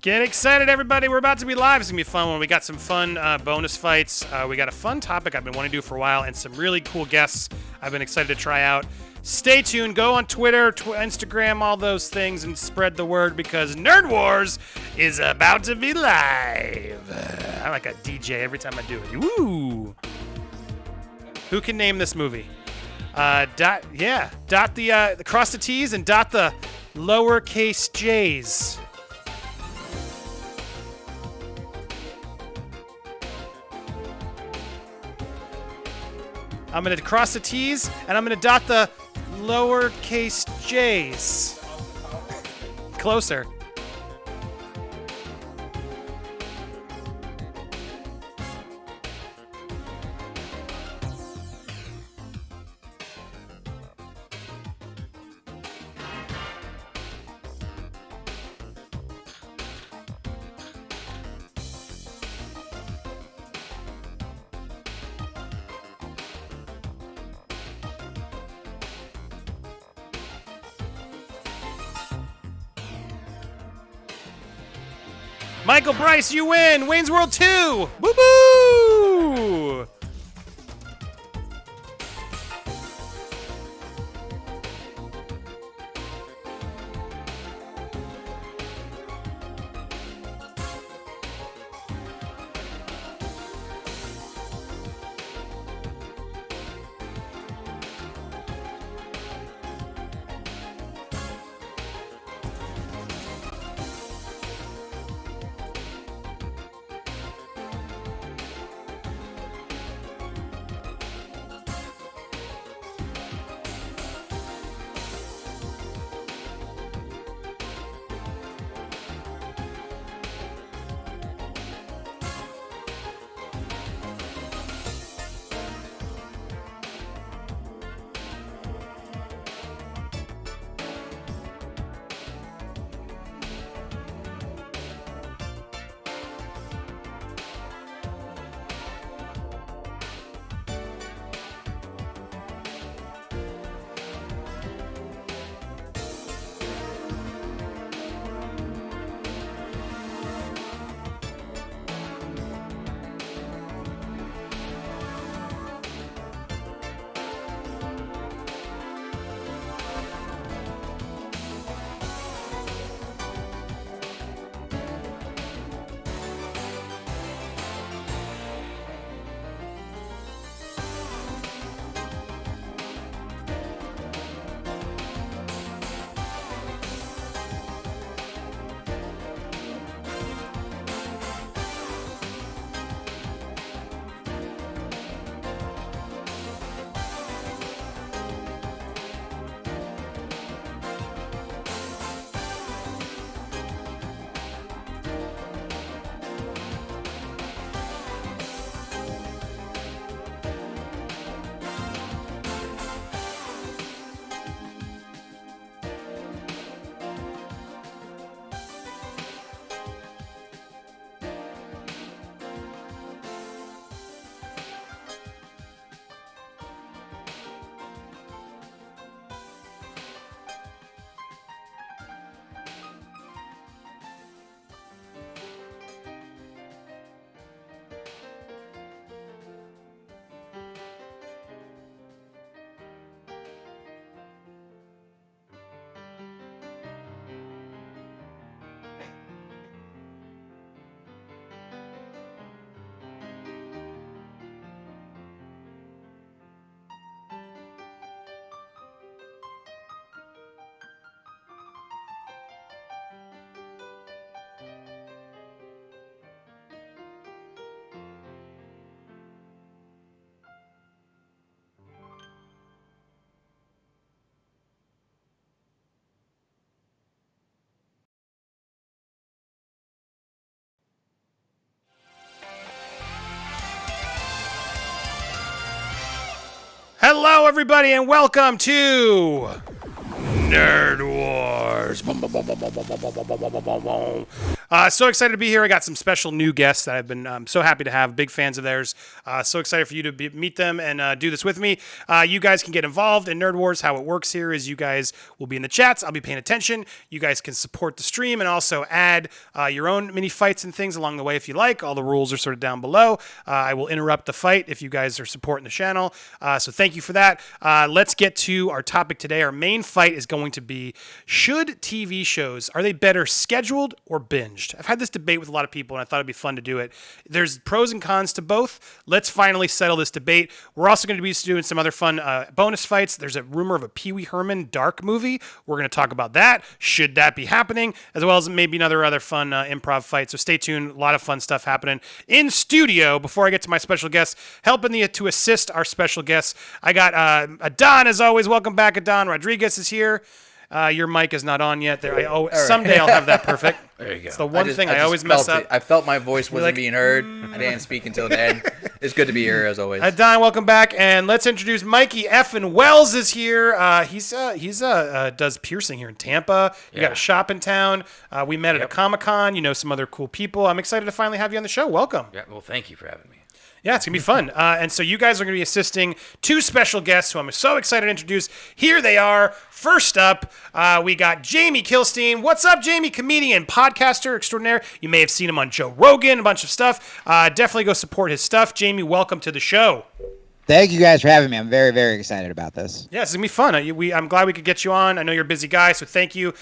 Get excited, everybody. We're about to be live. It's going to be fun one. We got some fun bonus fights. We got a fun topic I've been wanting to do for a while and some really cool guests I've been excited to try out. Stay tuned. Go on Twitter, Instagram, all those things, and spread the word because Nerd Wars is about to be live. I'm like a DJ every time I do it. Woo! Who can name this movie? Dot the cross the T's and dot the lowercase J's. I'm going to cross the T's, and I'm going to dot the lowercase j's. Closer. Michael Bryce, you win! Wayne's World 2! Woo-boo! Hello, everybody, and welcome to Nerd Wars. Spoilers. So excited to be here. I got some special new guests that I've been so happy to have. Big fans of theirs. So excited for you to meet them and do this with me. You guys can get involved in Nerd Wars. How it works here is you guys will be in the chats. I'll be paying attention. You guys can support the stream and also add your own mini fights and things along the way if you like. All the rules are sort of down below. I will interrupt the fight if you guys are supporting the channel. So thank you for that. Let's get to our topic today. Our main fight is going to be, should TV shows, are they better scheduled or binged? I've had this debate with a lot of people, and I thought it'd be fun to do it. There's pros and cons to both. Let's finally settle this debate. We're also going to be doing some other fun bonus fights. There's a rumor of a Pee Wee Herman dark movie. We're going to talk about that. Should that be happening? As well as maybe another other fun improv fight. So stay tuned. A lot of fun stuff happening in studio. Before I get to my special guests, helping to assist our special guests, I got Adon, as always. Welcome back, Adon. Rodriguez is here. Your mic is not on yet. Someday I'll have that perfect. There you go. It's the one thing I always mess up. I felt my voice wasn't being heard. I didn't speak until the end. It's good to be here as always. Don, welcome back, and let's introduce Mikey effing Wells is here. He's does piercing here in Tampa. You got a shop in town. We met at a Comic-Con. You know some other cool people. I'm excited to finally have you on the show. Welcome. Yeah. Well, thank you for having me. Yeah, it's going to be fun. And so you guys are going to be assisting two special guests who I'm so excited to introduce. Here they are. First up, we got Jamie Kilstein. What's up, Jamie? Comedian, podcaster extraordinaire. You may have seen him on Joe Rogan, a bunch of stuff. Definitely go support his stuff. Jamie, welcome to the show. Thank you guys for having me. I'm very, very excited about this. Yeah, it's going to be fun. I'm glad we could get you on. I know you're a busy guy, so thank you.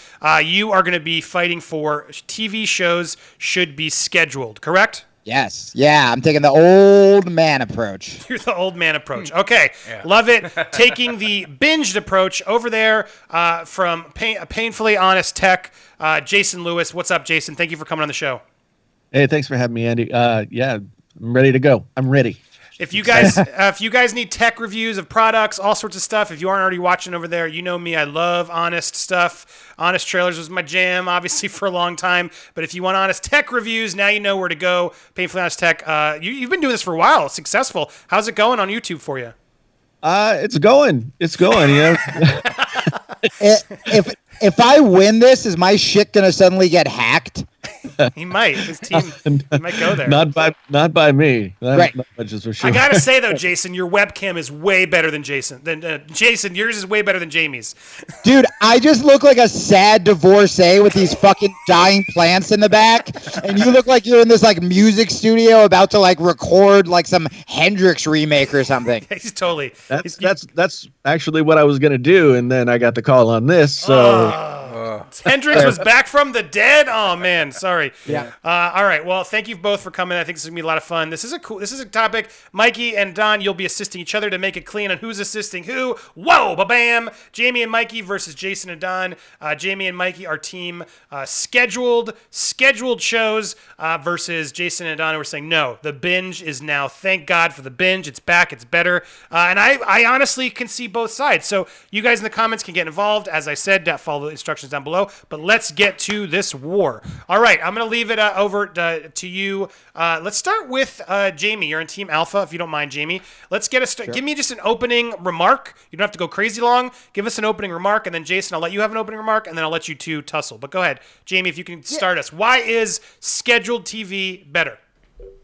You are going to be fighting for TV shows should be scheduled, correct? Yes. Yeah, I'm taking the old man approach. You're the old man approach. Okay. Love it. Taking the binged approach over there from PainfullyHonestTech, Jason Lewis. What's up, Jason? Thank you for coming on the show. Hey, thanks for having me, Andy. Yeah, I'm ready to go. I'm ready. If you guys need tech reviews of products, all sorts of stuff, if you aren't already watching over there, you know me. I love honest stuff. Honest Trailers was my jam, obviously, for a long time. But if you want honest tech reviews, now you know where to go. Painfully Honest Tech. You've been doing this for a while. Successful. How's it going on YouTube for you? It's going. You know. If I win this, is my shit gonna suddenly get hacked? He might. His team might go there. Not by me. Right. Not much is for sure. I gotta say though, Jason, your webcam is way better than Jason. Jason, yours is way better than Jamie's. Dude, I just look like a sad divorcee with these fucking dying plants in the back, and you look like you're in this like music studio about to like record like some Hendrix remake or something. He's totally. That's actually what I was gonna do, and then I got the call on this. So. Hendrix was back from the dead. Oh man, sorry. Yeah. All right. Well, thank you both for coming. I think this is gonna be a lot of fun. This is a topic. Mikey and Don, you'll be assisting each other to make it clean on who's assisting who. Whoa, ba-bam! Jamie and Mikey versus Jason and Don. Jamie and Mikey are team scheduled shows versus Jason and Don. Who are saying no. The binge is now. Thank God for the binge. It's back. It's better. And I honestly can see both sides. So you guys in the comments can get involved. As I said, follow the instructions down below. But let's get to this war. All right, I'm going to leave it over to you. Let's start with Jamie. You're in Team Alpha, if you don't mind, Jamie. Let's get a start. Sure. Give me just an opening remark. You don't have to go crazy long. Give us an opening remark, and then Jason, I'll let you have an opening remark, and then I'll let you two tussle. But go ahead, Jamie, if you can start us. Why is scheduled TV better?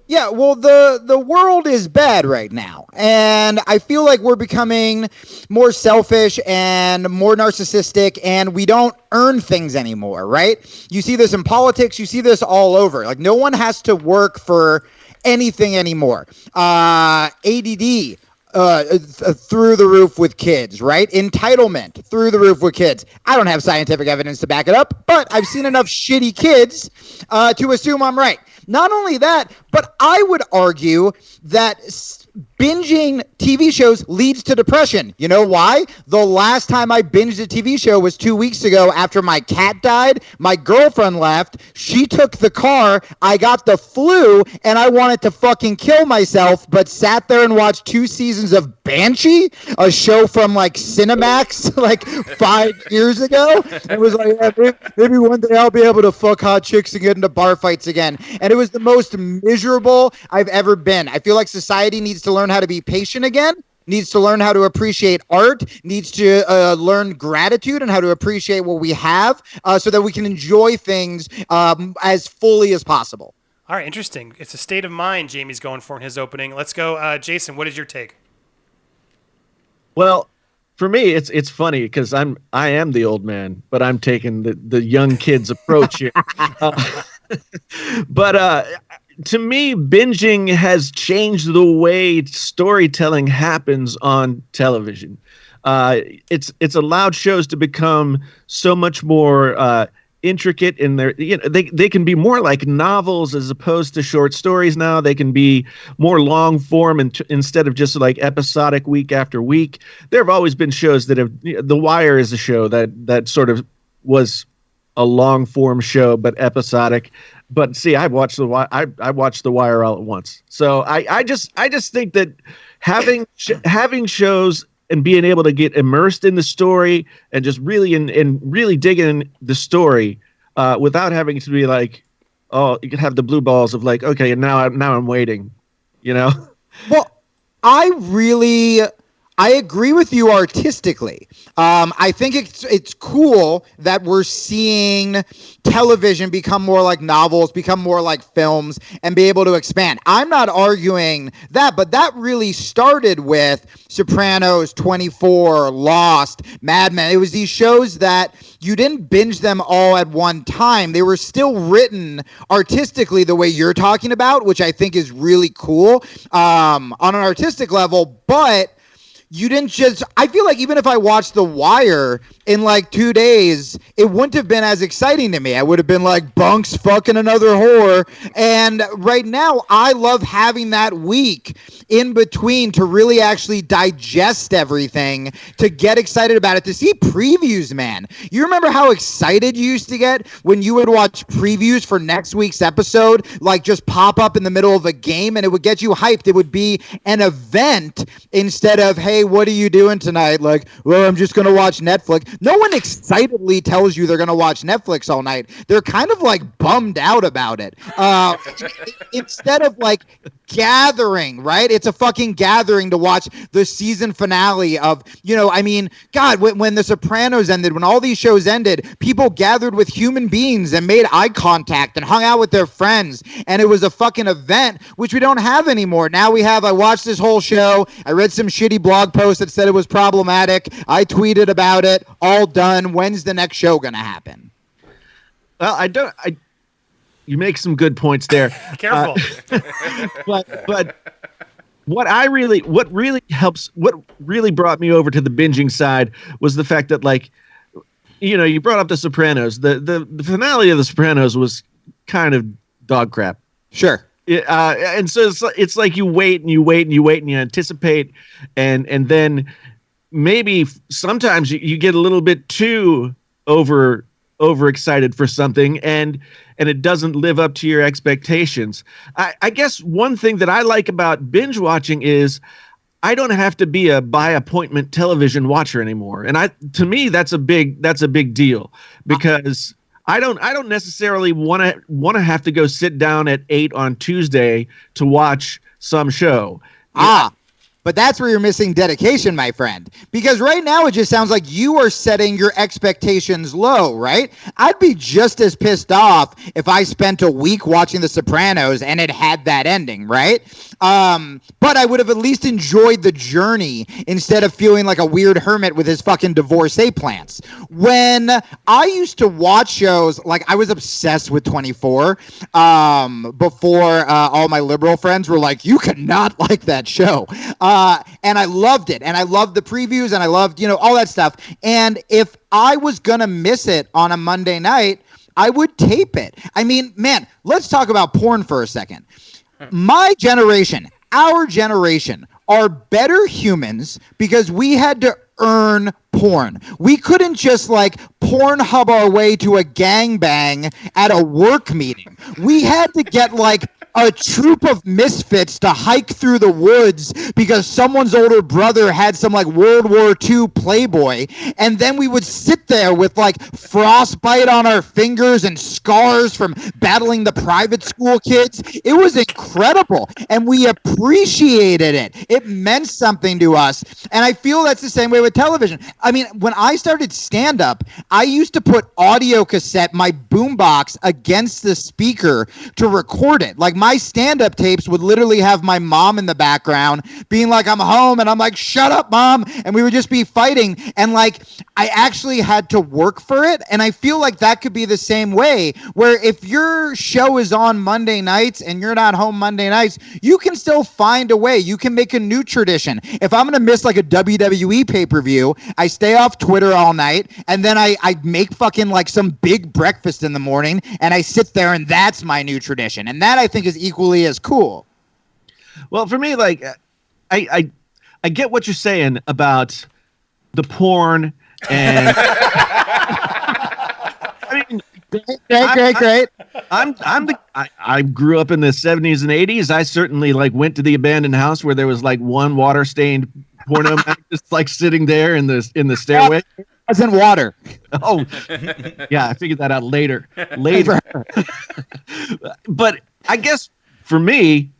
Yeah, well, the world is bad right now, and I feel like we're becoming more selfish and more narcissistic, and we don't earn things anymore, right? You see this in politics. You see this all over. Like, no one has to work for anything anymore. ADD. Through the roof with kids, right? Entitlement through the roof with kids. I don't have scientific evidence to back it up, but I've seen enough shitty kids to assume I'm right. Not only that, but I would argue that binging TV shows leads to depression. You know why? The last time I binged a TV show was 2 weeks ago after my cat died. My girlfriend left. She took the car. I got the flu, and I wanted to fucking kill myself, but sat there and watched 2 seasons of Banshee, a show from like Cinemax like 5 years ago. It was like, yeah, maybe one day I'll be able to fuck hot chicks and get into bar fights again. And it was the most miserable I've ever been. I feel like society needs to learn how to be patient again. needs to learn how to appreciate art, needs to learn gratitude and how to appreciate what we have so that we can enjoy things as fully as possible. All right, interesting. It's a state of mind Jamie's going for in his opening. Let's go. Jason, what is your take? Well, for me, it's funny because I am the old man, but I'm taking the young kids approach here. But to me, binging has changed the way storytelling happens on television. It's allowed shows to become so much more intricate in their, they can be more like novels as opposed to short stories now. They can be more long form instead of just like episodic week after week. There have always been shows that have, The Wire is a show that sort of was a long form show but episodic. But see, I watched The Wire all at once. So I just think that having shows and being able to get immersed in the story and just really really dig in the story without having to be like, oh, you could have the blue balls of like, okay, now I'm waiting, Well, I agree with you artistically. I think it's cool that we're seeing television become more like novels, become more like films, and be able to expand. I'm not arguing that, but that really started with Sopranos, 24, Lost, Mad Men. It was these shows that you didn't binge them all at one time. They were still written artistically the way you're talking about, which I think is really cool on an artistic level, but you didn't just, I feel like even if I watched The Wire in like 2 days, it wouldn't have been as exciting to me. I would have been like, Bunk's fucking another whore. And right now, I love having that week in between to really actually digest everything, to get excited about it, to see previews, man. You remember how excited you used to get when you would watch previews for next week's episode, like just pop up in the middle of a game and it would get you hyped. It would be an event instead of, hey, what are you doing tonight? Like, well, I'm just going to watch Netflix. No one excitedly tells you they're going to watch Netflix all night. They're kind of like bummed out about it. Instead of like gathering, right? It's a fucking gathering to watch the season finale of, God, when The Sopranos ended, when all these shows ended, people gathered with human beings and made eye contact and hung out with their friends. And it was a fucking event, which we don't have anymore. Now I watched this whole show. I read some shitty blog post that said it was problematic. I tweeted about it. All done. When's the next show gonna happen? Well, you make some good points there. Careful. But what really brought me over to the binging side was the fact that, like, you brought up The Sopranos. The finale of The Sopranos was kind of dog crap. Sure. And so it's like you wait and you wait and you wait and you anticipate, and then maybe sometimes you get a little bit too overexcited for something, and it doesn't live up to your expectations. I guess one thing that I like about binge watching is I don't have to be a by appointment television watcher anymore, and to me that's a big deal, because I don't necessarily want to have to go sit down at 8 on Tuesday to watch some show. But that's where you're missing dedication, my friend. Because right now it just sounds like you are setting your expectations low, right? I'd be just as pissed off if I spent a week watching The Sopranos and it had that ending, right? But I would have at least enjoyed the journey instead of feeling like a weird hermit with his fucking divorcee plants. When I used to watch shows, like I was obsessed with 24 before all my liberal friends were like, you could not like that show. And I loved it. And I loved the previews and I loved, all that stuff. And if I was going to miss it on a Monday night, I would tape it. I mean, man, let's talk about porn for a second. My generation, our generation, are better humans because we had to earn porn. We couldn't just like Pornhub our way to a gangbang at a work meeting. We had to get like a troop of misfits to hike through the woods because someone's older brother had some like World War II Playboy, and then we would sit there with like frostbite on our fingers and scars from battling the private school kids. It was incredible, and we appreciated it. It meant something to us, and I feel that's the same way with television. I mean, when I started stand-up, I used to put audio cassette my boombox against the speaker to record it. Like my stand-up tapes would literally have my mom in the background being like, I'm home, and I'm like, shut up, mom, and we would just be fighting, and like I actually had to work for it. And I feel like that could be the same way, where if your show is on Monday nights and you're not home Monday nights, you can still find a way. You can make a new tradition. If I'm going to miss like a WWE pay-per-view, I stay off Twitter all night, and then I make fucking like some big breakfast in the morning, and I sit there, and that's my new tradition. And that I think is equally as cool. Well, for me, like, I get what you're saying about the porn and I mean, Great. I grew up in the 70s and 80s. I certainly like went to the abandoned house where there was like one water stained porno just like sitting there in the stairway. As in water. Oh, yeah, I figured that out later. But I guess for me,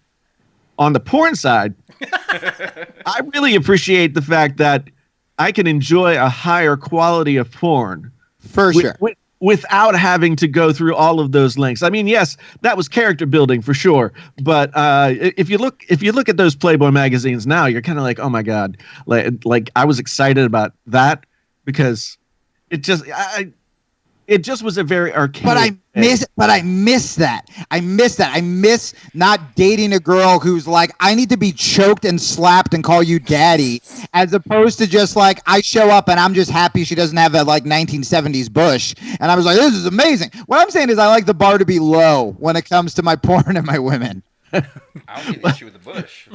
on the porn side, I really appreciate the fact that I can enjoy a higher quality of porn. For sure. Without having to go through all of those links. I mean, yes, that was character building for sure. But if you look at those Playboy magazines now, you're kind of like, oh my God, like I was excited about that because it just was a very archaic. But I miss that. I miss not dating a girl who's like, I need to be choked and slapped and call you daddy, as opposed to just like, I show up and I'm just happy she doesn't have a like 1970s bush. And I was like, this is amazing. What I'm saying is I like the bar to be low when it comes to my porn and my women. I don't see an issue with the bush.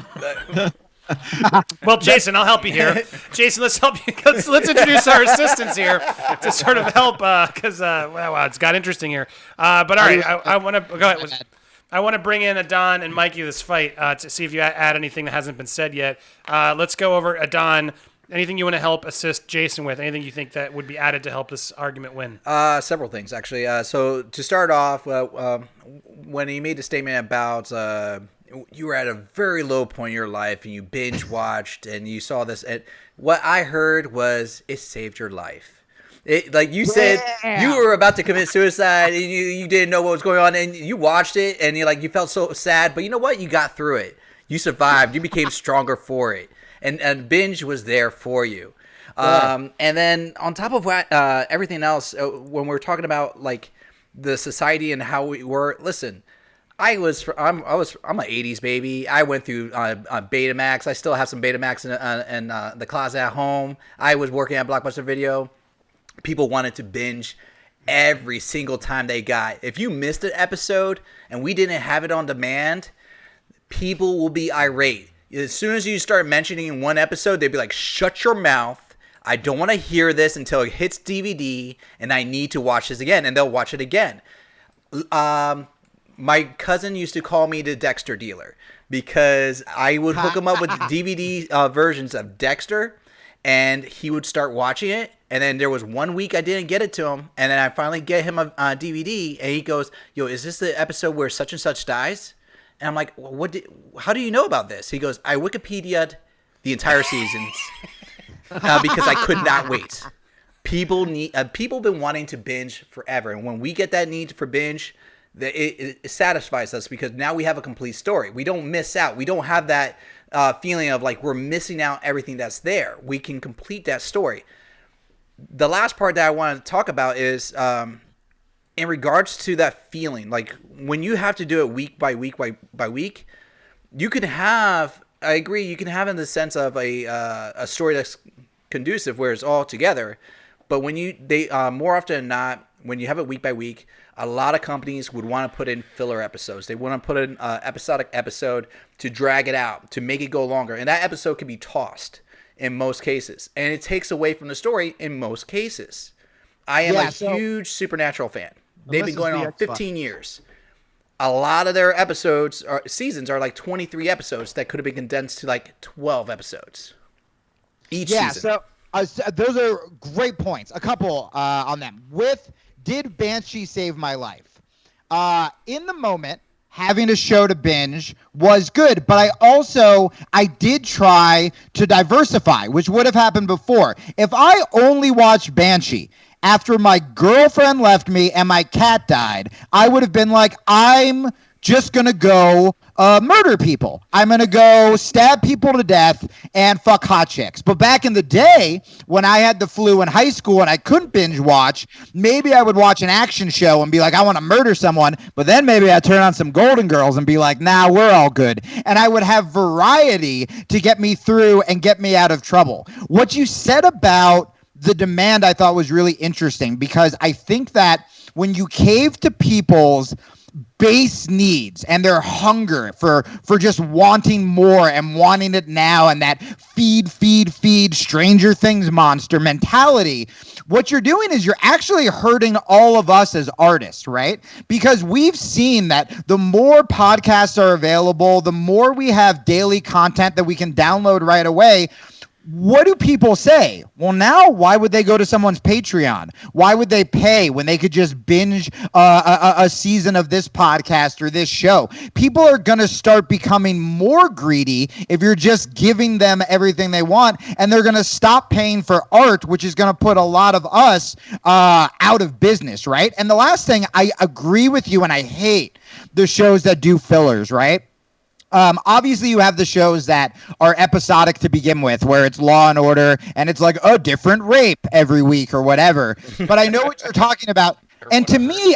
Well, Jason, I'll help you here. Jason, let's help you. Let's introduce our assistants here to sort of help because wow, it's got interesting here. But all right, I want to go ahead. I want to bring in Adon and Mikey this fight to see if you add anything that hasn't been said yet. Let's go over Adon. Anything you want to help assist Jason with? Anything you think that would be added to help this argument win? Several things, actually. So to start off, when he made the statement about you were at a very low point in your life and you binge watched and you saw this, and what I heard was it saved your life. Like you said, you were about to commit suicide and you didn't know what was going on, and you watched it and you felt so sad, but you know what? You got through it. You survived. You became stronger for it. And binge was there for you. And then on top of what, everything else, when we're talking about like the society and how we were, listen, I'm an 80s baby. I went through Betamax. I still have some Betamax in the closet at home. I was working at Blockbuster Video. People wanted to binge every single time they got. If you missed an episode and we didn't have it on demand, people will be irate. As soon as you start mentioning one episode, they'd be like, shut your mouth. I don't want to hear this until it hits DVD, and I need to watch this again. And they'll watch it again. My cousin used to call me the Dexter dealer because I would hook him up with DVD versions of Dexter, and he would start watching it. And then there was 1 week I didn't get it to him, and then I finally get him a DVD, and he goes, yo, is this the episode where such and such dies? And I'm like, well, how do you know about this? He goes, I Wikipedia'd the entire seasons because I could not wait. People been wanting to binge forever. And when we get that need for binge, it satisfies us because now we have a complete story. We don't miss out. We don't have that feeling of like we're missing out everything that's there. We can complete that story. The last part that I want to talk about is in regards to that feeling, like when you have to do it week by week by week, you can have, I agree, you can have in the sense of a story that's conducive where it's all together. But when more often than not, when you have it week by week, a lot of companies would want to put in filler episodes. They want to put in an episodic episode to drag it out, to make it go longer. And that episode can be tossed in most cases. And it takes away from the story in most cases. I am a huge Supernatural fan. They've been going on 15 years. a lot of their episodes or seasons are like 23 episodes that could have been condensed to like 12 episodes each season. So those are great points. A couple on them. Did Banshee save my life? In the moment, having a show to binge was good, but I did try to diversify, which would have happened before. If I only watched Banshee after my girlfriend left me and my cat died, I would have been like, I'm just going to go murder people. I'm going to go stab people to death and fuck hot chicks. But back in the day, when I had the flu in high school and I couldn't binge watch, maybe I would watch an action show and be like, I want to murder someone. But then maybe I'd turn on some Golden Girls and be like, nah, we're all good. And I would have variety to get me through and get me out of trouble. What you said about the demand I thought was really interesting, because I think that when you cave to people's base needs and their hunger for just wanting more and wanting it now, and that feed Stranger Things monster mentality, what you're doing is you're actually hurting all of us as artists, right? Because we've seen that the more podcasts are available, the more we have daily content that we can download right away. What do people say? Well, now, why would they go to someone's Patreon? Why would they pay when they could just binge a season of this podcast or this show? People are going to start becoming more greedy if you're just giving them everything they want, and they're going to stop paying for art, which is going to put a lot of us out of business, right? And the last thing, I agree with you, and I hate the shows that do fillers, right? Obviously, you have the shows that are episodic to begin with, where it's Law and Order, and it's like a different rape every week or whatever. But I know what you're talking about. And to me,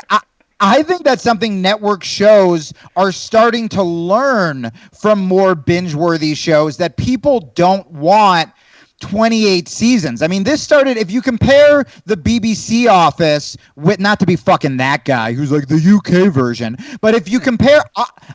I think that's something network shows are starting to learn from more binge-worthy shows, that people don't want 28 seasons. I mean, this started, if you compare the BBC Office with, not to be fucking that guy who's like the UK version, but if you compare,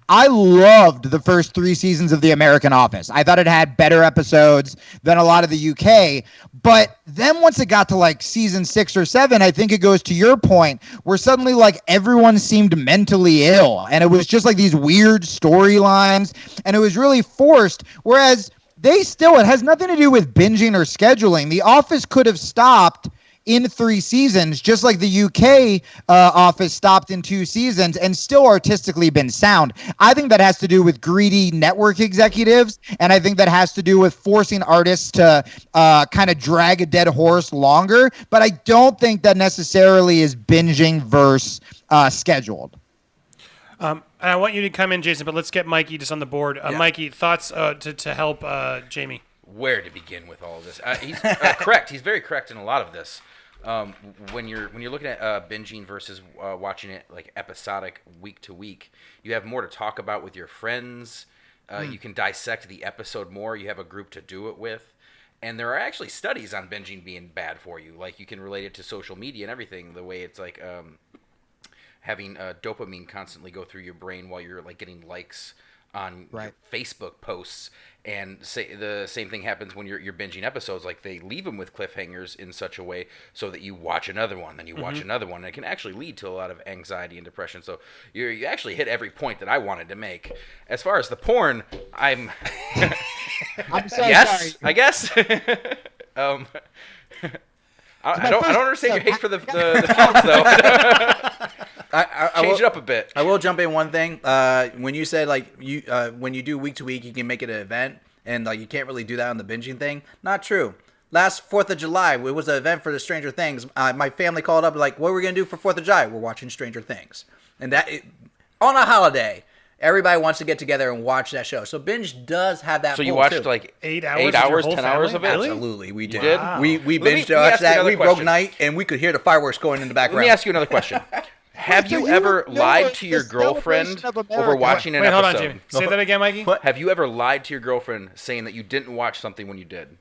I loved the first 3 seasons of the American Office. I thought it had better episodes than a lot of the UK. But then once it got to like season 6 or 7, I think it goes to your point, where suddenly like everyone seemed mentally ill, and it was just like these weird storylines, and it was really forced. Whereas it has nothing to do with binging or scheduling. The Office could have stopped in 3 seasons, just like the UK Office stopped in 2 seasons, and still artistically been sound. I think that has to do with greedy network executives, and I think that has to do with forcing artists to kind of drag a dead horse longer. But I don't think that necessarily is binging versus scheduled. And I want you to come in, Jason, but let's get Mikey just on the board. Mikey, thoughts to help Jamie? Where to begin with all of this? He's correct. He's very correct in a lot of this. When you're looking at binging versus watching it like episodic week to week, you have more to talk about with your friends. You can dissect the episode more. You have a group to do it with. And there are actually studies on binging being bad for you. Like, you can relate it to social media and everything, the way it's like having dopamine constantly go through your brain while you're like getting likes on your Facebook posts. And the same thing happens when you're binging episodes. Like, they leave them with cliffhangers in such a way so that you watch another one, then you watch another one. And it can actually lead to a lot of anxiety and depression. So you actually hit every point that I wanted to make. As far as the porn, I'm so yes, sorry. I guess. I don't understand your hate for the films, though. Change it up a bit. I will jump in one thing. When you said like when you do week to week, you can make it an event, and like you can't really do that on the binging thing. Not true. Last 4th of July, it was an event for the Stranger Things. My family called up like, "What are we gonna do for 4th of July?" We're watching Stranger Things, and on a holiday, everybody wants to get together and watch that show. So binge does have that. So you pull, watched too. like 8 hours, 10 hours of it? Really? Absolutely, we did. Wow. We Let binged me watch ask you that. another We broke question. night, and we could hear the fireworks going in the background. Let me ask you another question. Have you ever lied to your girlfriend over watching an Wait, hold on, episode? Jamie. Say that again, Mikey. What? Have you ever lied to your girlfriend saying that you didn't watch something when you did?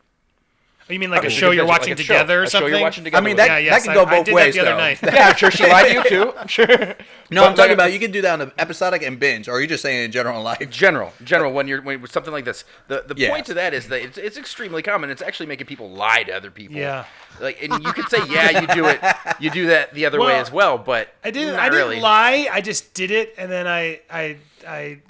Oh, you mean like a Good show you're judging, watching like a show. together or A show something? you're watching together. I mean, with. that yes, can go I both did ways, that the other though. night. Yeah, I'm sure she lied to you too. I'm sure. No, I'm talking about you can do that on the episodic and binge, or are you just saying in general life? General. When something like this, the Yeah. point to that is that it's extremely common. It's actually making people lie to other people. Yeah. Like, and you could say, yeah, you do that the other way Well, as well, but I didn't really. lie. I just did it, and then I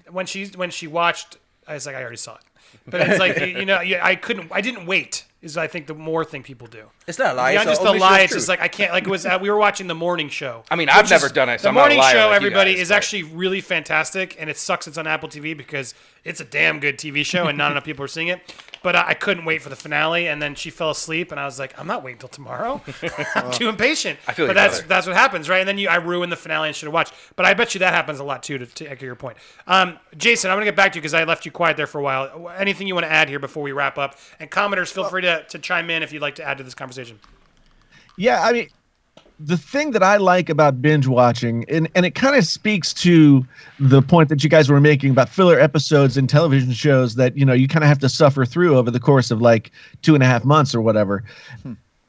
when she watched, I was like, I already saw it. But it's like I didn't wait. Is I think the more thing people do. It's not a lie. Yeah, it's just a the omission of lie. It's truth. just like I can't. Like it was. We were watching the morning show. I mean, I've which never is- done it, so the I'm not a morning liar show, like you everybody, guys, is but- actually really fantastic, and it sucks. It's on Apple TV because it's a damn good TV show, and not enough people are seeing it. But I couldn't wait for the finale, and then she fell asleep, and I was like, I'm not waiting till tomorrow. I'm too impatient. I feel but your that's brother. that's what happens, right? And then I ruined the finale and should have watched. But I bet you that happens a lot too. To echo your point, Jason, I'm gonna get back to you because I left you quiet there for a while. Anything you want to add here before we wrap up? And commenters, feel free to chime in if you'd like to add to this conversation. Yeah, I mean, the thing that I like about binge watching, and it kind of speaks to the point that you guys were making about filler episodes in television shows that, you kind of have to suffer through over the course of like 2.5 months or whatever.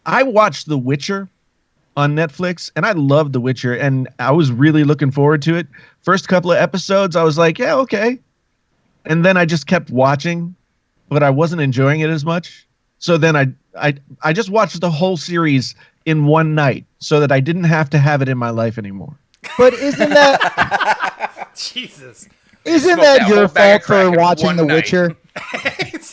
I watched The Witcher on Netflix, and I loved The Witcher, and I was really looking forward to it. First couple of episodes, I was like, yeah, okay. And then I just kept watching, but I wasn't enjoying it as much. So then I just watched the whole series in one night so that I didn't have to have it in my life anymore. But isn't that Jesus. isn't Smoked that that your whole bag fault of crack for in watching one The night. Witcher?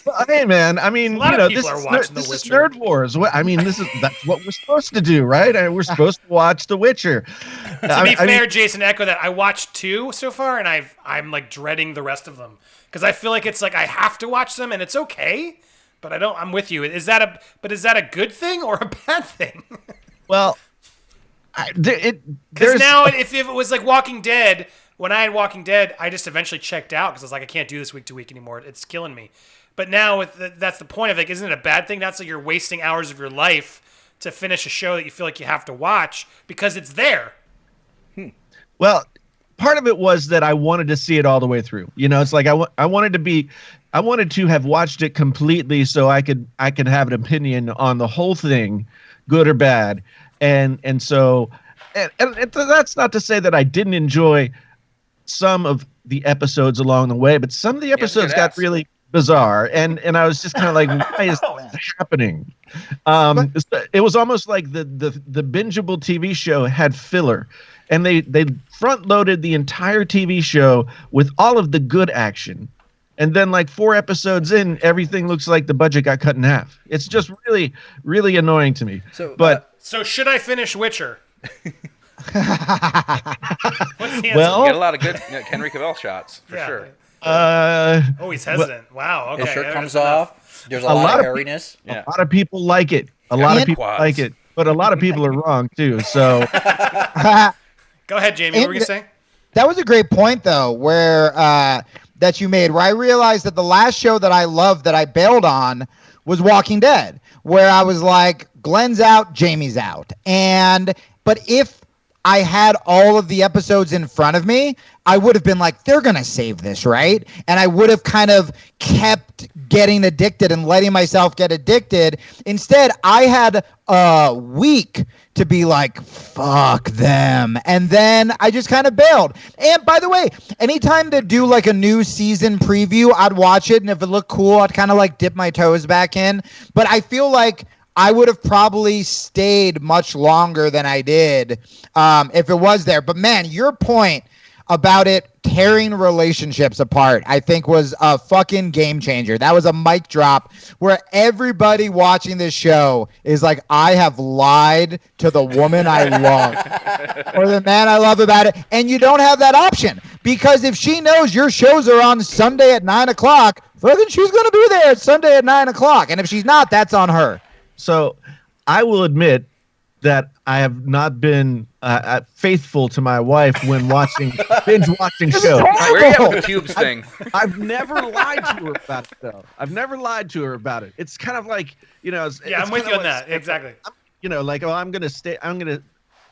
Well, hey man, I mean, A lot of people this are is watching The this is Witcher. Nerd Wars. I mean, that's what we're supposed to do, right? And we're supposed to watch The Witcher. To be fair, Jason, echo that. I watched 2 so far, and I'm like dreading the rest of them because I feel like it's like I have to watch them, and it's okay, but I don't. I'm with you. Is that a good thing or a bad thing? Well, Because there's now, if it was like Walking Dead, when I had Walking Dead, I just eventually checked out because I was like, I can't do this week to week anymore. It's killing me. But now, that's the point of like, isn't it a bad thing? That's like you're wasting hours of your life to finish a show that you feel like you have to watch because it's there. Well, part of it was that I wanted to see it all the way through. It's like I wanted to have watched it completely so I could have an opinion on the whole thing, good or bad. And so that's not to say that I didn't enjoy some of the episodes along the way, but some of the episodes got really bizarre, and I was just kind of like, why is this happening? It was almost like the bingeable TV show had filler, and they front loaded the entire TV show with all of the good action, and then like 4 episodes in, everything looks like the budget got cut in half. It's just really, really annoying to me. So should I finish Witcher? What's the answer? Well, You get a lot of good Henry Cavill shots for Yeah. sure. Oh, he's hesitant. Wow. Okay. The shirt that's comes enough. off. There's a lot of hairiness. Yeah. a lot of people like it. A lot of people quads. like it, but a lot of people are wrong too. So Go ahead, Jamie. What were you gonna say? That was a great point, though, where that you made, where I realized that the last show that I loved that I bailed on was Walking Dead, where I was like, Glenn's out, Jamie's out. But if I had all of the episodes in front of me, I would have been like, they're going to save this, right? And I would have kind of kept getting addicted and letting myself get addicted. Instead, I had a week to be like, fuck them. And then I just kind of bailed. And by the way, anytime they do like a new season preview, I'd watch it. And if it looked cool, I'd kind of like dip my toes back in. But I feel like I would have probably stayed much longer than I did if it was there. But man, your point about it tearing relationships apart, I think was a fucking game changer. That was a mic drop where everybody watching this show is like, I have lied to the woman I love or the man I love about it. And you don't have that option because if she knows your shows are on Sunday at 9:00, fucking she's going to be there at Sunday at 9:00. And if she's not, that's on her. So I will admit that I have not been faithful to my wife when binge watching shows. Where are you at with the cubes thing? I've never lied to her about it, though. I've never lied to her about it. It's kind of like, Yeah, I'm with you on that. Exactly. Like, oh, I'm gonna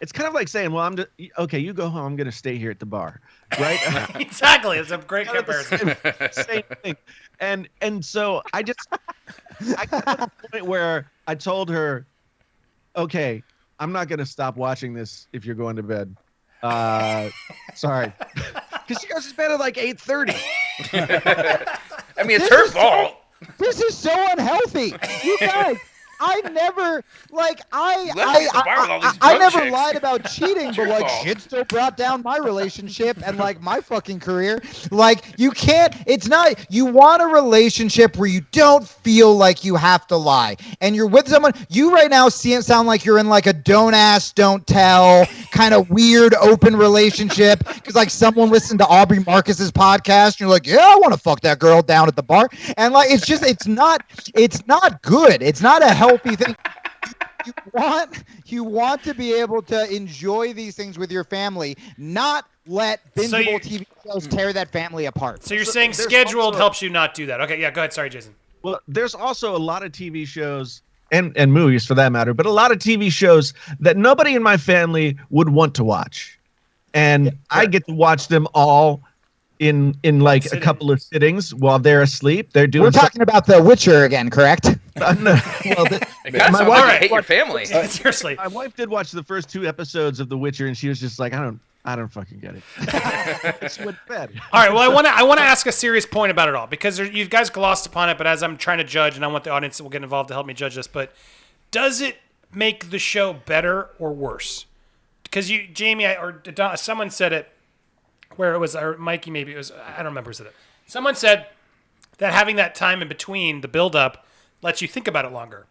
it's kind of like saying, well, okay, you go home. I'm going to stay here at the bar, right? Exactly. It's a great Kind of comparison. same thing. And so I got to the point where I told her, okay, I'm not going to stop watching this if you're going to bed. Sorry. Because she goes to bed at like 8:30. I mean, it's her fault. This is so unhealthy. You guys, I never I never lied about cheating, but like shit still brought down my relationship and like my fucking career. Like you can't. It's not. You want a relationship where you don't feel like you have to lie, and you're with someone. You right now sound like you're in like a don't ask, don't tell kind of weird open relationship because like someone listened to Aubrey Marcus's podcast. And you're like, yeah, I want to fuck that girl down at the bar, and like it's not good. It's not a healthy thing. You want to be able to enjoy these things with your family, not let bingeable TV shows tear that family apart. So you're saying scheduled helps you not do that. Okay, yeah, go ahead. Sorry, Jason. Well, there's also a lot of TV shows and movies for that matter, but a lot of TV shows that nobody in my family would want to watch. And I get to watch them all in like a couple of sittings while they're asleep. They're doing. We're talking about The Witcher again, correct? No. Well, my wife hate your family. Seriously, my wife did watch the first 2 episodes of The Witcher, and she was just like, I don't fucking get it. She went to bed. All right. Well, I want to ask a serious point about it all because you guys glossed upon it, but as I'm trying to judge, and I want the audience that will get involved to help me judge this, but does it make the show better or worse? Because Jamie, or someone said it. Where it was, or Mikey maybe it was, I don't remember who said it. Someone said that having that time in between the build-up lets you think about it longer.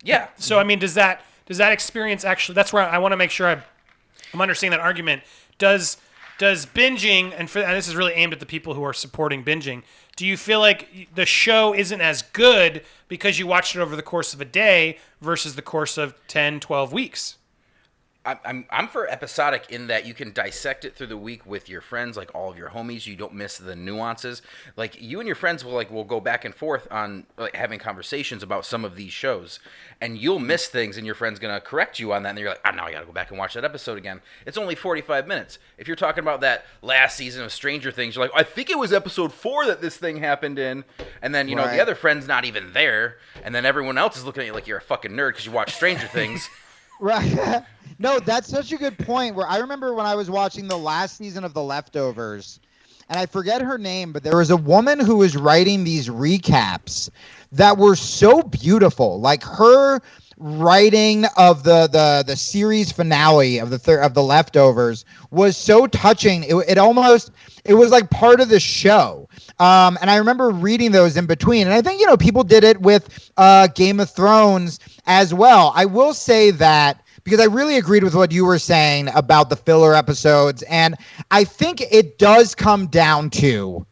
Yeah. So I mean, does that experience actually? That's where I want to make sure I'm understanding that argument. Does binging and this is really aimed at the people who are supporting binging? Do you feel like the show isn't as good because you watched it over the course of a day versus the course of 10, 12 weeks? I'm for episodic in that you can dissect it through the week with your friends, like all of your homies. You don't miss the nuances. Like you and your friends will go back and forth on like having conversations about some of these shows, and you'll miss things, and your friend's gonna correct you on that, and you're like, now I gotta go back and watch that episode again. It's only 45 minutes. If you're talking about that last season of Stranger Things, you're like, I think it was episode 4 that this thing happened in, and then know the other friend's not even there, and then everyone else is looking at you like you're a fucking nerd because you watch Stranger Things. Right. No, that's such a good point. Where I remember when I was watching the last season of The Leftovers, and I forget her name, but there was a woman who was writing these recaps that were so beautiful. Like her writing of the series finale of the Leftovers was so touching. It was like part of the show. And I remember reading those in between. And I think, people did it with Game of Thrones as well. I will say that because I really agreed with what you were saying about the filler episodes. And I think it does come down to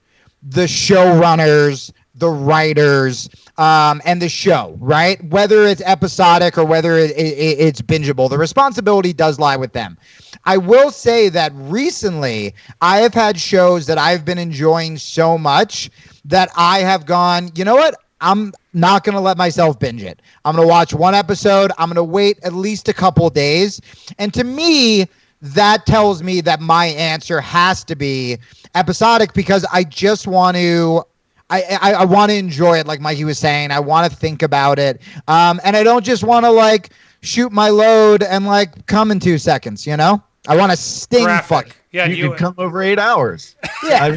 the showrunners, the writers, and the show, right? Whether it's episodic or whether it's bingeable, the responsibility does lie with them. I will say that recently I have had shows that I've been enjoying so much that I have gone, you know what? I'm not going to let myself binge it. I'm going to watch one episode. I'm going to wait at least a couple days. And to me, that tells me that my answer has to be episodic because I just want to... I want to enjoy it, like Mikey was saying. I want to think about it. And I don't just want to, shoot my load and, come in 2 seconds, I want to sting fuck. Yeah, you can come over 8 hours. Yeah.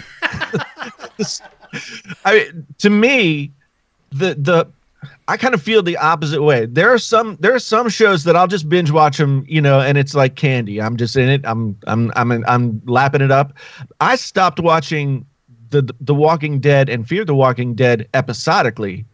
To me, I kind of feel the opposite way. There are some shows that I'll just binge watch them, and it's like candy. I'm just in it. I'm lapping it up. I stopped watching The Walking Dead and Fear the Walking Dead episodically,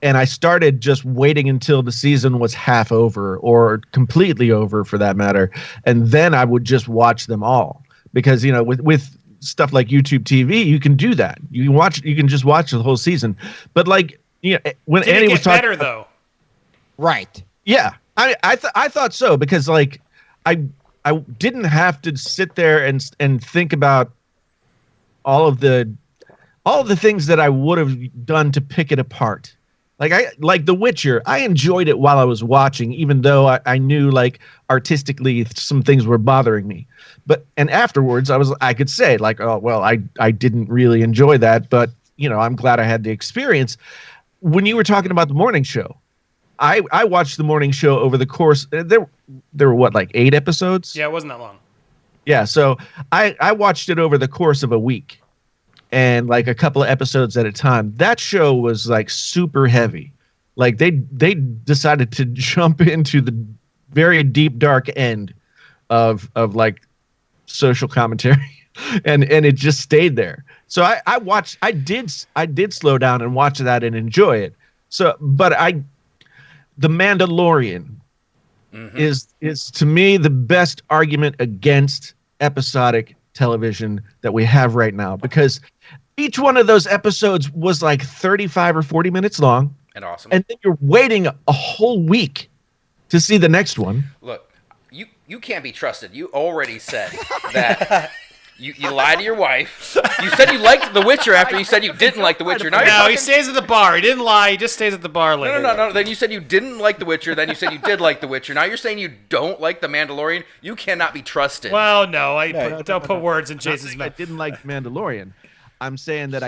and I started just waiting until the season was half over or completely over for that matter, and then I would just watch them all because with stuff like YouTube TV you can do that. You can just watch the whole season, but when Annie was talking, better though, right? Yeah, I thought so because I didn't have to sit there and think about all of the things that I would have done to pick it apart. Like The Witcher. I enjoyed it while I was watching, even though I knew like artistically some things were bothering me. And afterwards I could say like, oh well, I didn't really enjoy that, but I'm glad I had the experience. When you were talking about the morning show, I watched the morning show over the course. There were what, like 8 episodes? Yeah, it wasn't that long. Yeah, so I watched it over the course of a week, and like a couple of episodes at a time. That show was like super heavy. Like they decided to jump into the very deep dark end of like social commentary, and it just stayed there. So I did slow down and watch that and enjoy it. So, but The Mandalorian is to me the best argument against episodic television that we have right now, because each one of those episodes was like 35 or 40 minutes long. And awesome. And then you're waiting a whole week to see the next one. Look, you can't be trusted. You already said that you lied to your wife. You said you liked The Witcher after you said you didn't like The Witcher. No, he stays at the bar. He didn't lie. He just stays at the bar later. No. Then you said you didn't like The Witcher. Then you said you did like The Witcher. Now you're saying you don't like The Mandalorian. You cannot be trusted. Well, no. Don't put words in Jason's mouth. I didn't like Mandalorian. I'm saying that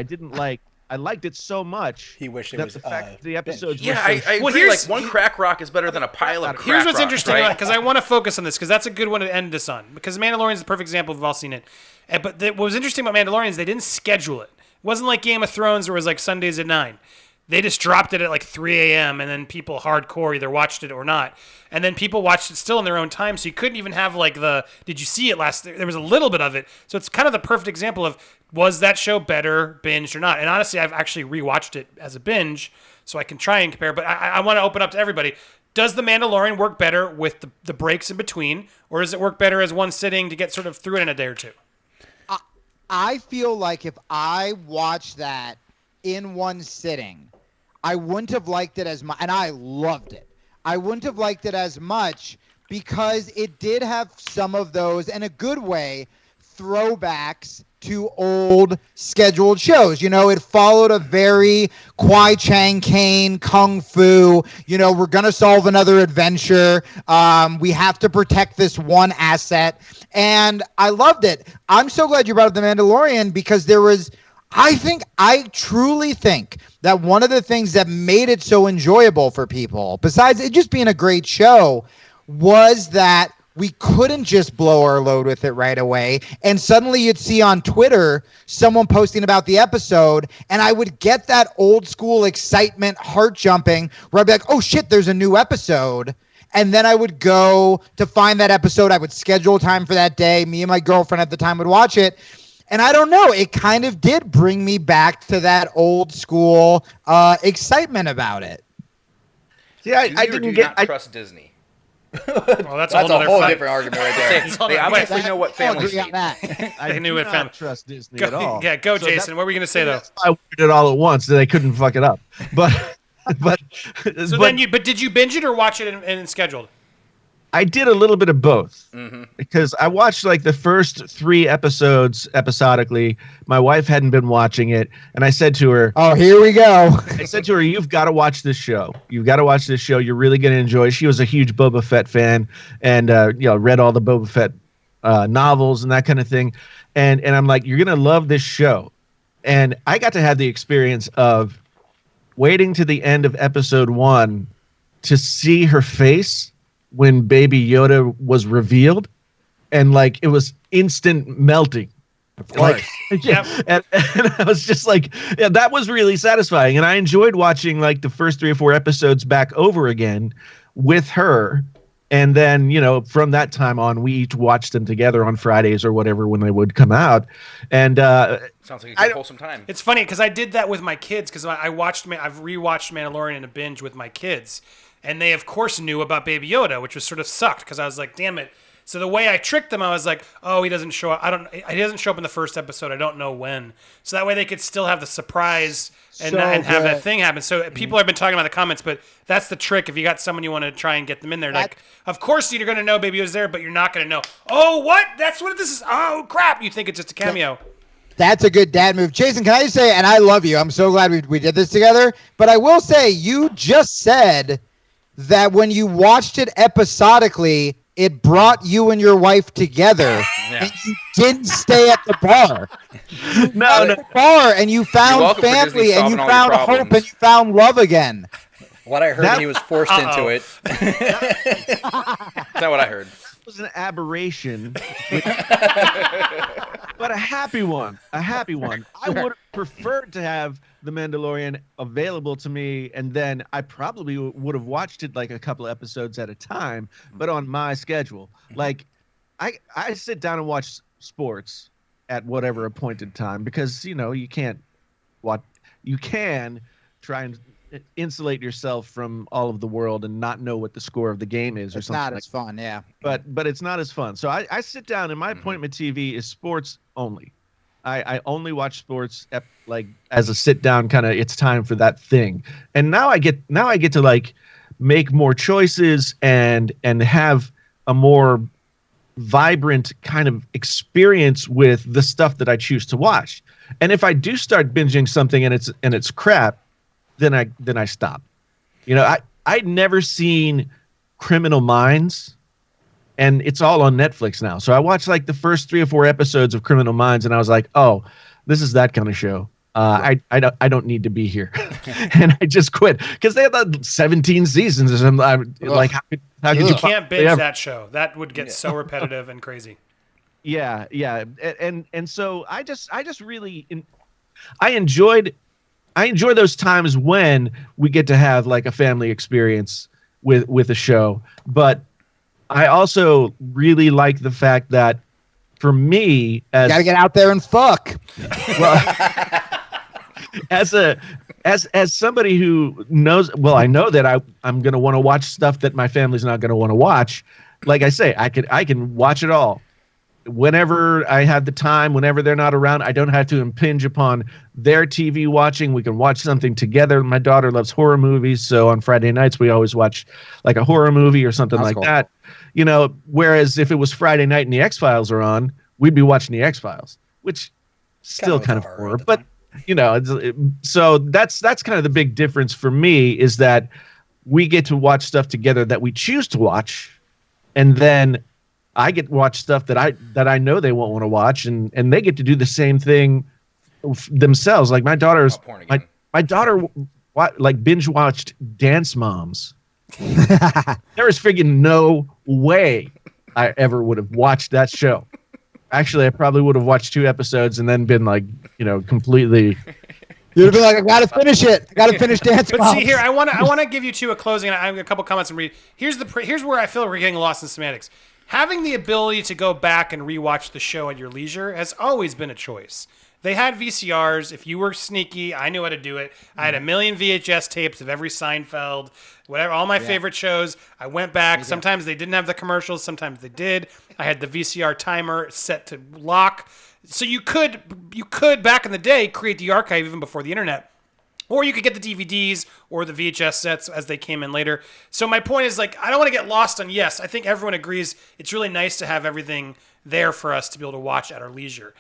I liked it so much. He wished it that was the fact that the episodes. Yeah, were so I agree. Like one crack rock is better than a pile of crack Here's what's rocks, interesting, right? because I want to focus on this, because that's a good one to end this on. Because Mandalorian is the perfect example. We've all seen it. But what was interesting about Mandalorian is they didn't schedule it. It wasn't like Game of Thrones where it was like Sundays at 9. They just dropped it at like 3 a.m. and then people hardcore either watched it or not. And then people watched it still in their own time, so you couldn't even have like did you see it last? There was a little bit of it. So it's kind of the perfect example of, was that show better binged or not? And honestly, I've actually rewatched it as a binge, so I can try and compare. But I want to open up to everybody. Does The Mandalorian work better with the breaks in between, or does it work better as one sitting to get sort of through it in a day or two? I feel like if I watched that in one sitting, I wouldn't have liked it as much, and I loved it. I wouldn't have liked it as much because it did have some of those, in a good way, throwbacks to old scheduled shows. It followed a very Kwai Chang Caine Kung Fu, we're going to solve another adventure. We have to protect this one asset. And I loved it. I'm so glad you brought up The Mandalorian, because I truly think that one of the things that made it so enjoyable for people, besides it just being a great show, was that we couldn't just blow our load with it right away. And suddenly you'd see on Twitter someone posting about the episode, and I would get that old school excitement, heart jumping, where I'd be like, oh shit, there's a new episode. And then I would go to find that episode. I would schedule time for that day. Me and my girlfriend at the time would watch it. And I don't know, it kind of did bring me back to that old school excitement about it. Yeah, I didn't trust Disney. Well, that's a a whole different argument right there. They obviously know what families agree on need. that. I knew do it, fam. not trust Disney Go, at all. Yeah, go, So Jason. What were you going to say, though? I wanted it all at once, that I couldn't fuck it up. But Did you binge it or watch it and scheduled? I did a little bit of both, because I watched like the first 3 episodes episodically. My wife hadn't been watching it, and I said to her, Oh, here we go. I said to her, you've got to watch this show. You've got to watch this show. You're really going to enjoy it. She was a huge Boba Fett fan, and read all the Boba Fett novels and that kind of thing. And I'm like, you're going to love this show. And I got to have the experience of waiting to the end of episode 1 to see her face when Baby Yoda was revealed, and like it was instant melting. Of course. And I was just like, yeah, that was really satisfying. And I enjoyed watching like the first 3 or 4 episodes back over again with her. And then, from that time on, we each watched them together on Fridays or whatever when they would come out. And sounds like a good wholesome time. It's funny because I did that with my kids, because I've rewatched Mandalorian in a binge with my kids. And they, of course, knew about Baby Yoda, which was sort of sucked because I was like, damn it. So the way I tricked them, I was like, oh, he doesn't show up. He doesn't show up in the first episode. I don't know when. So that way they could still have the surprise and have that thing happen. So people have been talking about the comments, but that's the trick. If you got someone you want to try and get them in there, like, of course you're going to know Baby Yoda's there, but you're not going to know, oh, what? That's what this is. Oh, crap. You think it's just a cameo. That's a good dad move. Jason, can I just say, and I love you. I'm so glad we did this together. But I will say, you just said that when you watched it episodically, it brought you and your wife together, and you didn't stay at the bar. No. The bar, and you found welcome for family, Disney and you solving all your found hope, problems. and you found love again. What I heard, he was forced into it. That's not what I heard. It was an aberration, but a happy one. I would have preferred to have The Mandalorian available to me, and then I probably would have watched it like a couple of episodes at a time, but on my schedule. Like, I sit down and watch sports at whatever appointed time because you can't watch. You can try and insulate yourself from all of the world and not know what the score of the game is or It's something. not as fun, yeah. But it's not as fun. So I sit down and my appointment TV is sports only. I only watch sports like as a sit down kind of, it's time for that thing. And now I get to like make more choices and have a more vibrant kind of experience with the stuff that I choose to watch. And if I do start binging something and it's crap, then I stop. I'd never seen Criminal Minds, and it's all on Netflix now. So I watched like the first 3 or 4 episodes of Criminal Minds, and I was like, oh, this is that kind of show. I don't need to be here, and I just quit because they had like 17 seasons or something. I'm like, how could You can't binge that show. That would get so repetitive and crazy. Yeah, and so I just really I enjoy those times when we get to have like a family experience with a show, but I also really like the fact that for me, as Gotta get out there and fuck. well, as somebody who knows, well, I know that I'm going to want to watch stuff that my family's not going to want to watch. Like I say, I can watch it all whenever I have the time, whenever they're not around. I don't have to impinge upon their TV watching. We can watch something together. My daughter loves horror movies, so on Friday nights we always watch like a horror movie or something like that. Whereas if it was Friday night and the X-Files are on, we'd be watching the X-Files, which still kind of horror, but so that's kind of the big difference for me, is that we get to watch stuff together that we choose to watch, and then I get to watch stuff that I know they won't want to watch, and they get to do the same thing themselves. Like my daughter's my daughter like binge watched Dance Moms. There was friggin' no way I ever would have watched that show. Actually, I probably would have watched 2 episodes and then been like, completely. You'd be like, I gotta finish it. I gotta finish Dance But Moms. see here, I want to give you 2 a closing, and I have a couple comments and read. Here's where I feel we're getting lost in semantics. Having the ability to go back and rewatch the show at your leisure has always been a choice. They had VCRs. If you were sneaky, I knew how to do it. I had a million VHS tapes of every Seinfeld, whatever, all my favorite shows. I went back. Sometimes they didn't have the commercials. Sometimes they did. I had the VCR timer set to lock. So you could back in the day create the archive even before the internet. Or you could get the DVDs or the VHS sets as they came in later. So my point is, like, I don't want to get lost on, yes, I think everyone agrees it's really nice to have everything there for us to be able to watch at our leisure.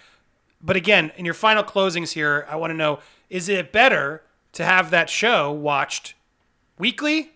But again, in your final closings here, I want to know, is it better to have that show watched weekly,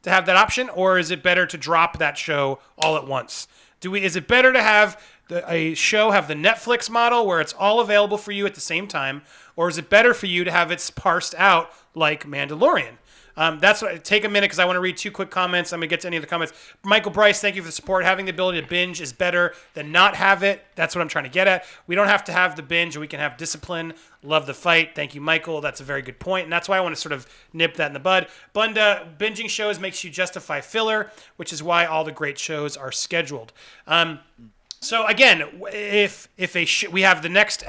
to have that option, or is it better to drop that show all at once? Is it better to have a show have the Netflix model where it's all available for you at the same time, or is it better for you to have it parsed out like Mandalorian? That's what. Take a minute because I want to read 2 quick comments. I'm gonna get to any of the comments. Michael Bryce, thank you for the support. Having the ability to binge is better than not have it. That's what I'm trying to get at. We don't have to have the binge. We can have discipline. Love the fight. Thank you, Michael. That's a very good point, and that's why I want to sort of nip that in the bud. Bunda, binging shows makes you justify filler, which is why all the great shows are scheduled. So again, if we have the next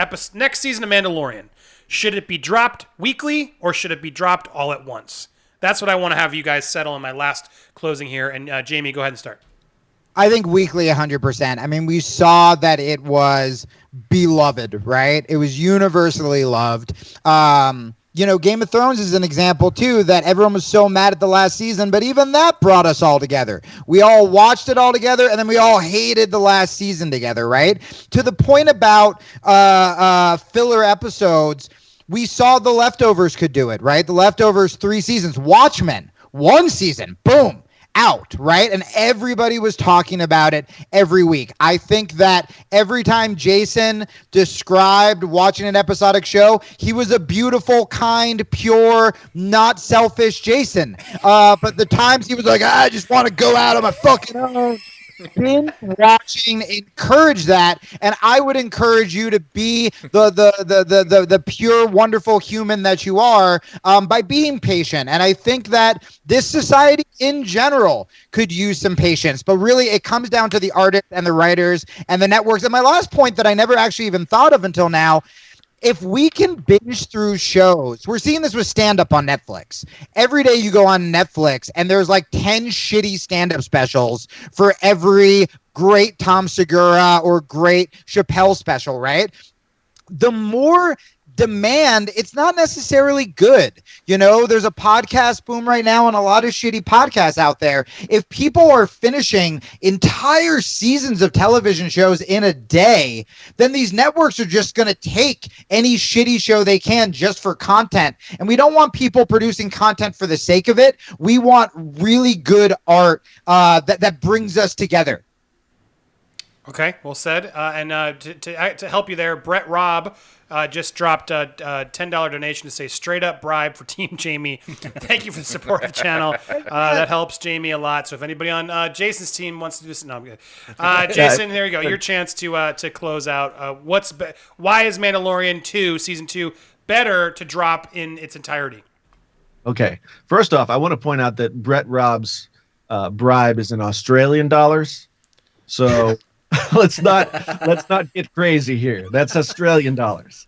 season of Mandalorian, should it be dropped weekly or should it be dropped all at once? That's what I want to have you guys settle in my last closing here. And Jamie, go ahead and start. I think weekly 100%. I mean, we saw that it was beloved, right? It was universally loved. Game of Thrones is an example too, that everyone was so mad at the last season, but even that brought us all together. We all watched it all together, and then we all hated the last season together, right? To the point about filler episodes, we saw The Leftovers could do it, right? The Leftovers 3 seasons. Watchmen, 1 season, boom, out, right? And everybody was talking about it every week. I think that every time Jason described watching an episodic show, he was a beautiful, kind, pure, not selfish Jason. But the times he was like, I just want to go out on my fucking own. Binge watching encourage that, and I would encourage you to be the pure, wonderful human that you are by being patient. And I think that this society in general could use some patience, but really it comes down to the artists and the writers and the networks. And my last point that I never actually even thought of until now, if we can binge through shows, we're seeing this with stand-up on Netflix. Every day you go on Netflix and there's like 10 shitty stand-up specials for every great Tom Segura or great Chappelle special, right? The more demand, it's not necessarily good. There's a podcast boom right now and a lot of shitty podcasts out there. If people are finishing entire seasons of television shows in a day, then these networks are just going to take any shitty show they can just for content. And we don't want people producing content for the sake of it. We want really good art that brings us together. Okay, well said. And to help you there, Brett Robb just dropped a $10 donation to say straight up bribe for Team Jamie. Thank you for the support of the channel. That helps Jamie a lot. So if anybody on Jason's team wants to do this, no, I'm good. Jason, there you go. Your chance to close out. Why is Mandalorian 2 season 2 better to drop in its entirety? Okay. First off, I want to point out that Brett Robb's bribe is in Australian dollars. So let's not get crazy here. That's Australian dollars.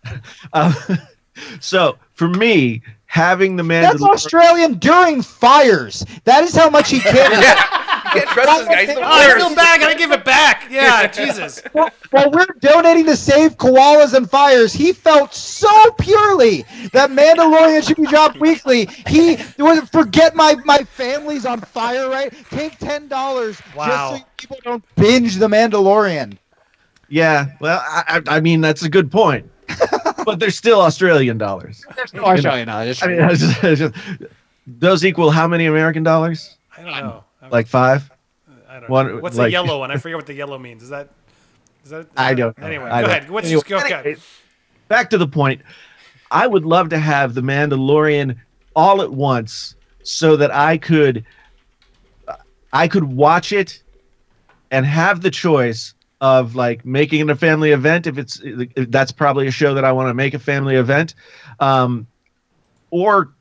So for me, having the Mandalorian, that's Australian during fires. That is how much he cares. You can't trust this guy. He's the Oh, it's worst. still back. Gotta give it back. Yeah, Jesus. While we're donating to save koalas and fires, he felt so purely that Mandalorian should be dropped weekly. He would forget my family's on fire, right? Take $10 just so people don't binge the Mandalorian. Yeah, well, I mean that's a good point, but they're still Australian dollars. There's no Australian dollars. I mean, it's just, those equal how many American dollars? I don't know. Like 5? I don't know. What's the yellow one? I forget what the yellow means. Is that? I don't know. Anyway, I go don't. ahead. Let's just go. Okay. Back to the point. I would love to have the Mandalorian all at once, so that I could watch it and have the choice of like making it a family event if that's probably a show that I want to make a family event, or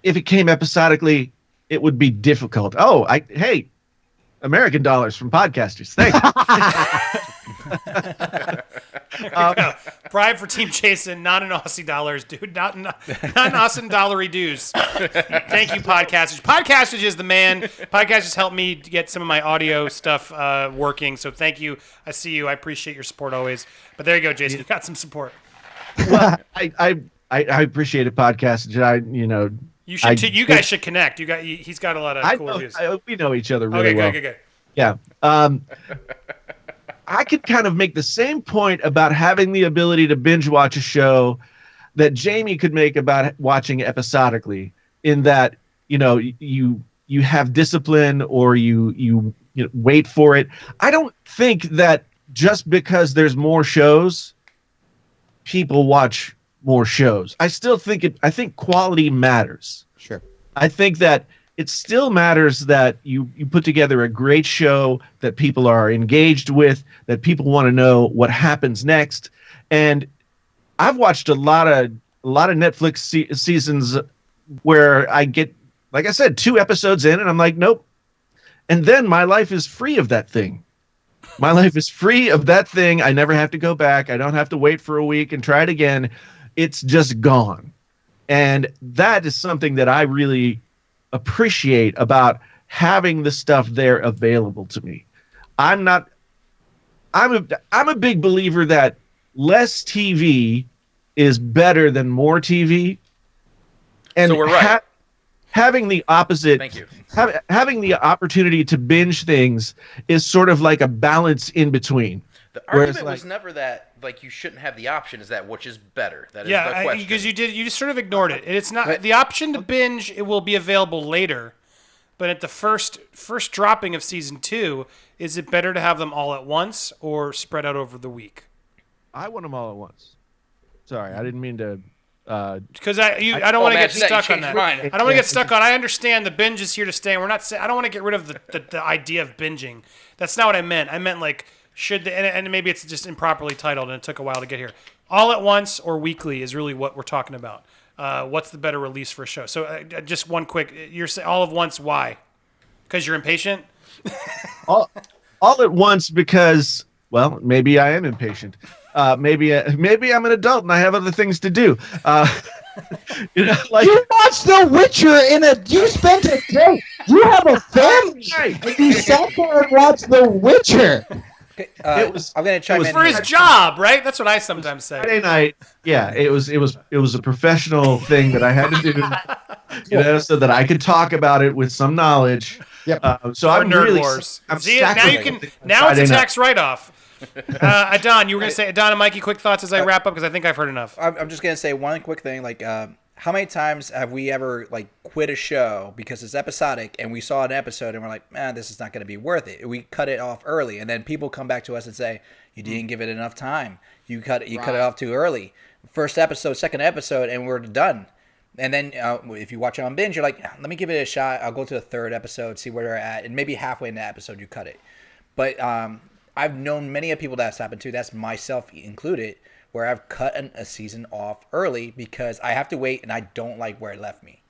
if it came episodically, it would be difficult. Oh, hey, American dollars from podcasters. Thanks. Bribe for Team Jason, not in Aussie dollars, dude. Not in Austin dollary dues. Thank you, Podcasters. Podcasters is the man. Podcasters helped me get some of my audio stuff working. So thank you. I see you. I appreciate your support always. But there you go, Jason. You got some support. Well, I appreciate it, Podcasters. You should. You guys should connect. He's got a lot of cool reviews. We know each other really well. Okay, good. Yeah. I could kind of make the same point about having the ability to binge watch a show that Jamie could make about watching episodically, in that, you have discipline, or you wait for it. I don't think that just because there's more shows, people watch more shows. I think quality matters. Sure. I think that it still matters that you put together a great show that people are engaged with, that people want to know what happens next. And I've watched a lot of Netflix seasons where I get, like I said, 2 episodes in and I'm like, nope. And then my life is free of that thing. My life is free of that thing. I never have to go back. I don't have to wait for a week and try it again. It's just gone. And that is something that I really appreciate about having the stuff there available to me. I'm a big believer that less TV is better than more TV. And So we're right. Having the opposite, Thank you. Having the opportunity to binge things is sort of like a balance in between. The Whereas, argument like- was never that like you shouldn't have the option. Is that which is better? That is the Yeah, question. because you just sort of ignored it. It's not the option to binge. It will be available later, but at the first dropping of season 2, is it better to have them all at once or spread out over the week? I want them all at once. Sorry, I didn't mean to. Because I don't want to get imagine that you stuck on changed that. your mind. I don't want to get stuck on. I understand the binge is here to stay. And we're not. I don't want to get rid of the idea of binging. That's not what I meant. I meant like and maybe it's just improperly titled and it took a while to get here. All at once or weekly is really what we're talking about. What's the better release for a show? So just one quick. You're saying all at once. Why? Because you're impatient. all at once because, well, maybe I am impatient. Maybe I'm an adult and I have other things to do. You watched The Witcher you spent a day. You have a family. And you sat there and watched The Witcher. Okay, I'm going to chime in For his job, right? That's what I sometimes say. Friday night. Yeah, it was a professional thing that I had to do, so that I could talk about it with some knowledge. Yep. So I'm Nerd really. Wars. I'm See, now you can. Now it's a tax write-off. Adon, you were going to say, Adon and Mikey, quick thoughts as I wrap up because I think I've heard enough. I'm just going to say one quick thing. Like, how many times have we ever like quit a show because it's episodic and we saw an episode and we're like, man, this is not going to be worth it. We cut it off early, and then people come back to us and say, you didn't give it enough time. You cut it off too early. First episode, second episode, and we're done. And then if you watch it on binge, you're like, let me give it a shot. I'll go to the third episode, see where they're at, and maybe halfway in the episode you cut it. But I've known many of people that's happened to. That's myself included, where I've cut a season off early because I have to wait and I don't like where it left me.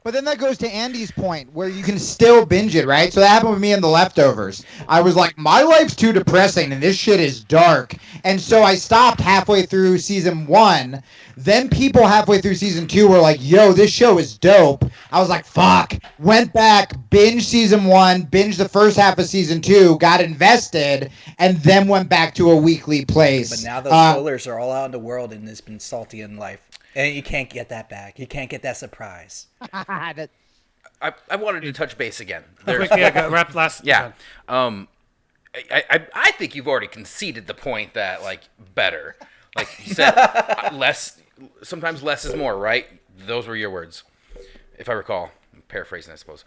But then that goes to Andy's point where you can still binge it, right? So that happened with me in The Leftovers. I was like, my life's too depressing and this shit is dark. And so I stopped halfway through season 1. Then people halfway through season 2 were like, yo, this show is dope. I was like, fuck. Went back, binged season 1, binged the first half of season 2, got invested, and then went back to a weekly place. But now those spoilers are all out in the world and it's been salty in life. And you can't get that back. You can't get that surprise. I wanted to touch base again. Wrap last. Yeah. I think you've already conceded the point that like better, like you said, less. Sometimes less is more, right? Those were your words, if I recall. I'm paraphrasing, I suppose.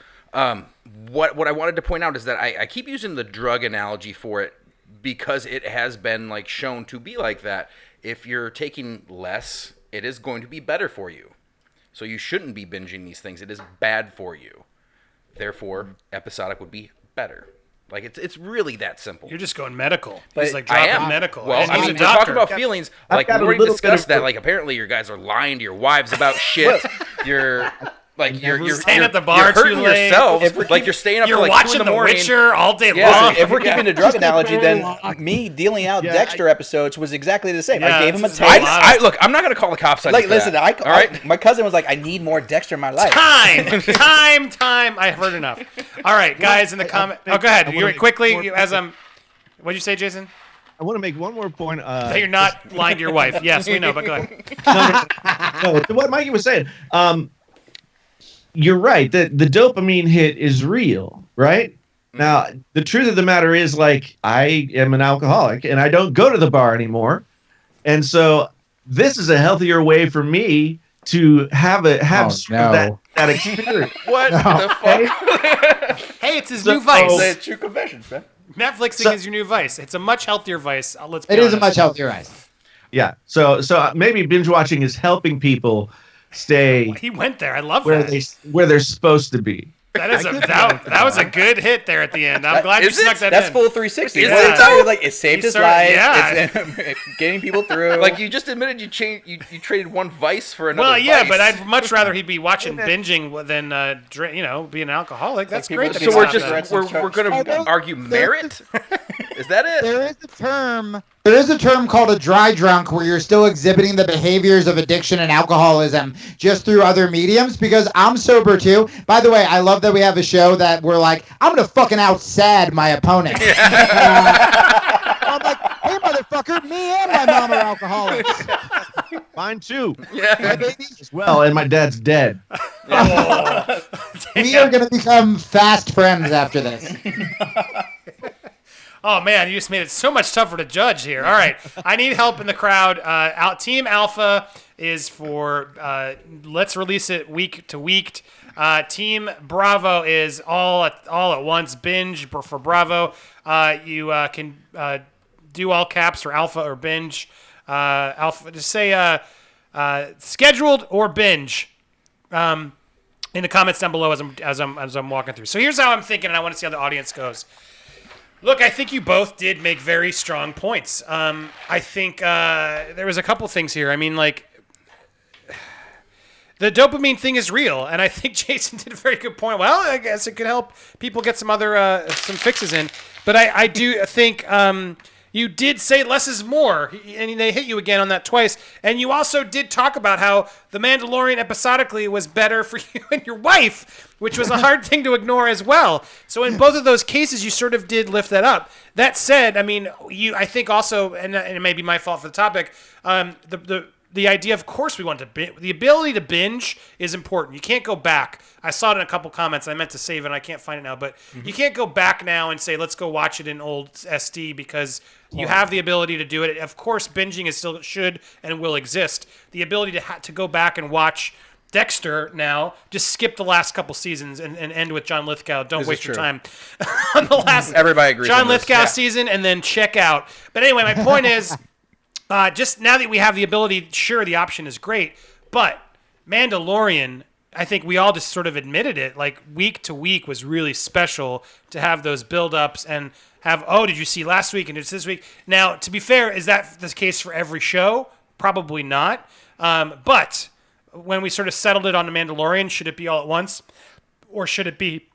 What I wanted to point out is that I keep using the drug analogy for it because it has been like shown to be like that. If you're taking less, it is going to be better for you. So you shouldn't be binging these things. It is bad for you. Therefore, episodic would be better. Like it's really that simple. You're just going medical. But He's like I dropping am medical. Well, And I he's mean, a we're talking doctor. about feelings. I've Like we got a already little bit discussed of- that. Like apparently, you guys are lying to your wives about shit. You're like you're Staying at the bar you're hurting too late. yourselves. Like you're staying up You're till like 2 watching in the The morning. Witcher all day Yeah, long. If we're keeping the drug analogy, then long. me dealing out Dexter episodes was exactly the same. Yeah, I gave him a this is taste. a lot. I look. I'm not gonna call the cops on you. Like, for listen, that. all right. my cousin was like, I need more Dexter in my life. Time. I've heard enough. All right, guys, in the comment. Oh, go ahead. You're quickly as I'm. What'd you say, Jason? I want to make one more point. That you're not lying to your wife. Yes, we know, but go ahead. No, to what Mikey was saying. You're right. The dopamine hit is real, right? Now, the truth of the matter is, like, I am an alcoholic and I don't go to the bar anymore. And so this is a healthier way for me to have that experience. What the fuck? Hey, it's his So- new vice. Say it's true confessions, man. Netflixing is your new vice. It's a much healthier vice. Let's be It is a honest. much healthier ice. Yeah. So maybe binge watching is helping people stay He went there. I love where that. they're supposed to be. That is that was a good hit there at the end. I'm glad you Is it? snuck that That's in. full 360. Is What it it's telling you, though? like, it saved He his started- life. yeah. It's getting people through. Like you just admitted you traded one vice for another. Well, yeah, vice. but I'd much rather he'd be watching binging than be an alcoholic. That's Like great. people- That So he we're stopped just that. we're gonna argue merit. Is that it? There is a term called a dry drunk where you're still exhibiting the behaviors of addiction and alcoholism just through other mediums, because I'm sober too. By the way, I love that we have a show that we're like, I'm going to fucking out-sad my opponent. I'm like, hey, motherfucker, motherfucker. Me and my mom are alcoholics. Mine too. Yeah, baby. As well, and my dad's dead. We are going to become fast friends after this. Oh man, you just made it so much tougher to judge here. All right, I need help in the crowd. Team Alpha is for let's release it week to week. Team Bravo is all at once. Binge for Bravo. You can do all caps for Alpha or Binge. Alpha, just say scheduled or Binge. In the comments down below as I'm walking through. So here's how I'm thinking, and I want to see how the audience goes. Look, I think you both did make very strong points. I think there was a couple things here. I mean, like, the dopamine thing is real, and I think Jason did a very good point. Well, I guess it could help people get some other some fixes in. But I do think you did say less is more, and they hit you again on that twice. And you also did talk about how The Mandalorian episodically was better for you and your wife, which was a hard thing to ignore as well. So in both of those cases, you sort of did lift that up. That said, I mean, I think also, and it may be my fault for the topic, the idea, of course, we want to the ability to binge is important. You can't go back. I saw it in a couple comments. I meant to save it. And I can't find it now, but you can't go back now and say, let's go watch it in old SD because you have the ability to do it. Of course, binging is still should and will exist. The ability to go back and watch Dexter now, just skip the last couple seasons and end with John Lithgow. Don't waste your time on the last Everybody agrees John on this. Lithgow season and then check out. But anyway, my point is, just now that we have the ability, sure, the option is great, but Mandalorian, I think we all just sort of admitted it, like week to week was really special to have those build-ups and have, did you see last week and it's this week? Now, to be fair, is that the case for every show? Probably not. But when we sort of settled it on The Mandalorian, should it be all at once? Or should it be,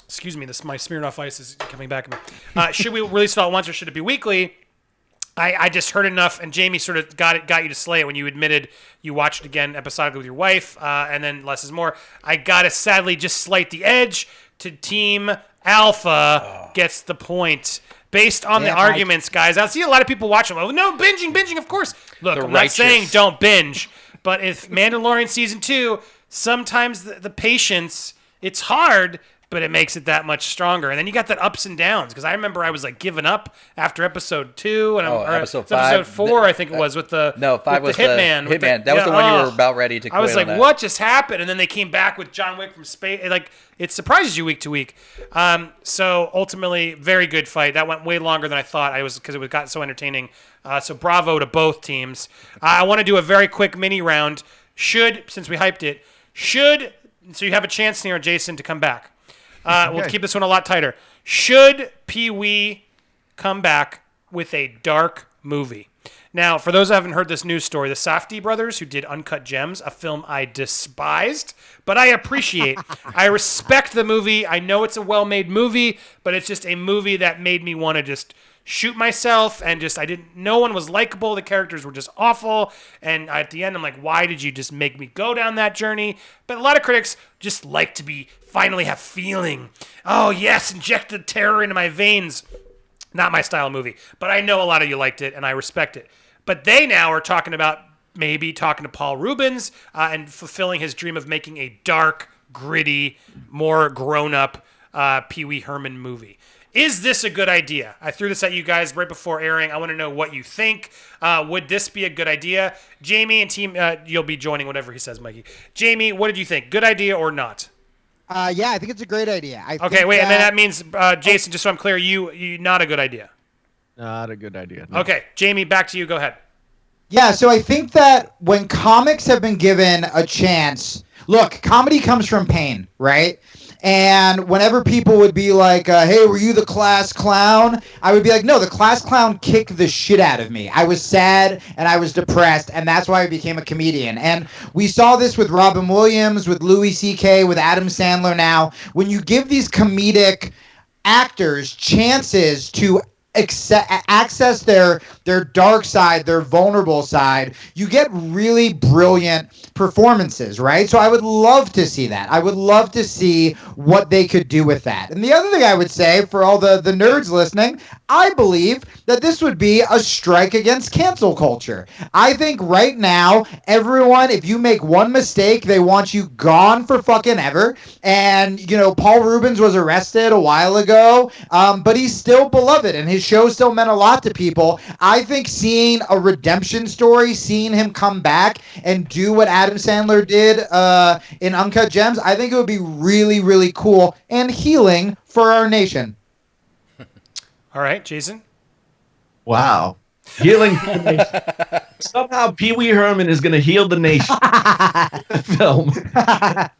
excuse me, my Smirnoff Ice is coming back at me. Should we release it all at once or should it be weekly? I just heard enough, and Jamie sort of got you to slay it when you admitted you watched it again episodically with your wife, and then less is more. I gotta sadly just slight the edge to Team Alpha gets the point. Based on the arguments, guys. I see a lot of people watching. Oh, no, binging, of course. Look, I'm not saying don't binge, but if Mandalorian Season 2, sometimes the patience, it's hard, but it makes it that much stronger. And then you got that ups and downs, because I remember I was like giving up after episode 2 and episode 5, episode 4, I think it was with the 5 was the Hitman. That was the one you were about ready to quit. I was like, what just happened? And then they came back with John Wick from space. Like, it surprises you week to week. So ultimately, very good fight. That went way longer than I thought. Because it got so entertaining. So bravo to both teams. I want to do a very quick mini round. Since we hyped it, so you have a chance here, Jason, to come back. We'll keep this one a lot tighter. Should Pee-wee come back with a dark movie? Now, for those who haven't heard this news story, the Safdie brothers, who did Uncut Gems, a film I despised, but I appreciate. I respect the movie. I know it's a well-made movie, but it's just a movie that made me want to just shoot myself, and no one was likable. The characters were just awful, and at the end, I'm like, why did you just make me go down that journey? But a lot of critics just like to finally have feeling. Oh, yes, inject the terror into my veins. Not my style of movie, but I know a lot of you liked it, and I respect it. But they now are talking about maybe talking to Paul Rubens and fulfilling his dream of making a dark, gritty, more grown-up Pee-wee Herman movie. Is this a good idea? I threw this at you guys right before airing. I want to know what you think. Would this be a good idea? Jamie and team, you'll be joining whatever he says, Mikey. Jamie, what did you think? Good idea or not? Yeah, I think it's a great idea. And then that means, Jason, just so I'm clear, you not a good idea. Not a good idea. No. Okay, Jamie, back to you. Go ahead. Yeah, so I think that when comics have been given a chance, look, comedy comes from pain, right? And whenever people would be like, hey, were you the class clown? I would be like, no, the class clown kicked the shit out of me. I was sad and I was depressed, and that's why I became a comedian. And we saw this with Robin Williams, with Louis C.K., with Adam Sandler now. When you give these comedic actors chances to access their dark side, their vulnerable side, you get really brilliant performances, right? So I would love to see that. I would love to see what they could do with that. And the other thing I would say for all the nerds listening, I believe that this would be a strike against cancel culture. I think right now, everyone, if you make one mistake, they want you gone for fucking ever. And, Paul Rubens was arrested a while ago, but he's still beloved and his show still meant a lot to people. I think seeing a redemption story, seeing him come back and do what Adam Sandler did in Uncut Gems, I think it would be really, really cool and healing for our nation. All right, Jason. Wow. Healing for the nation. Somehow Pee Wee Herman is going to heal the nation. Film.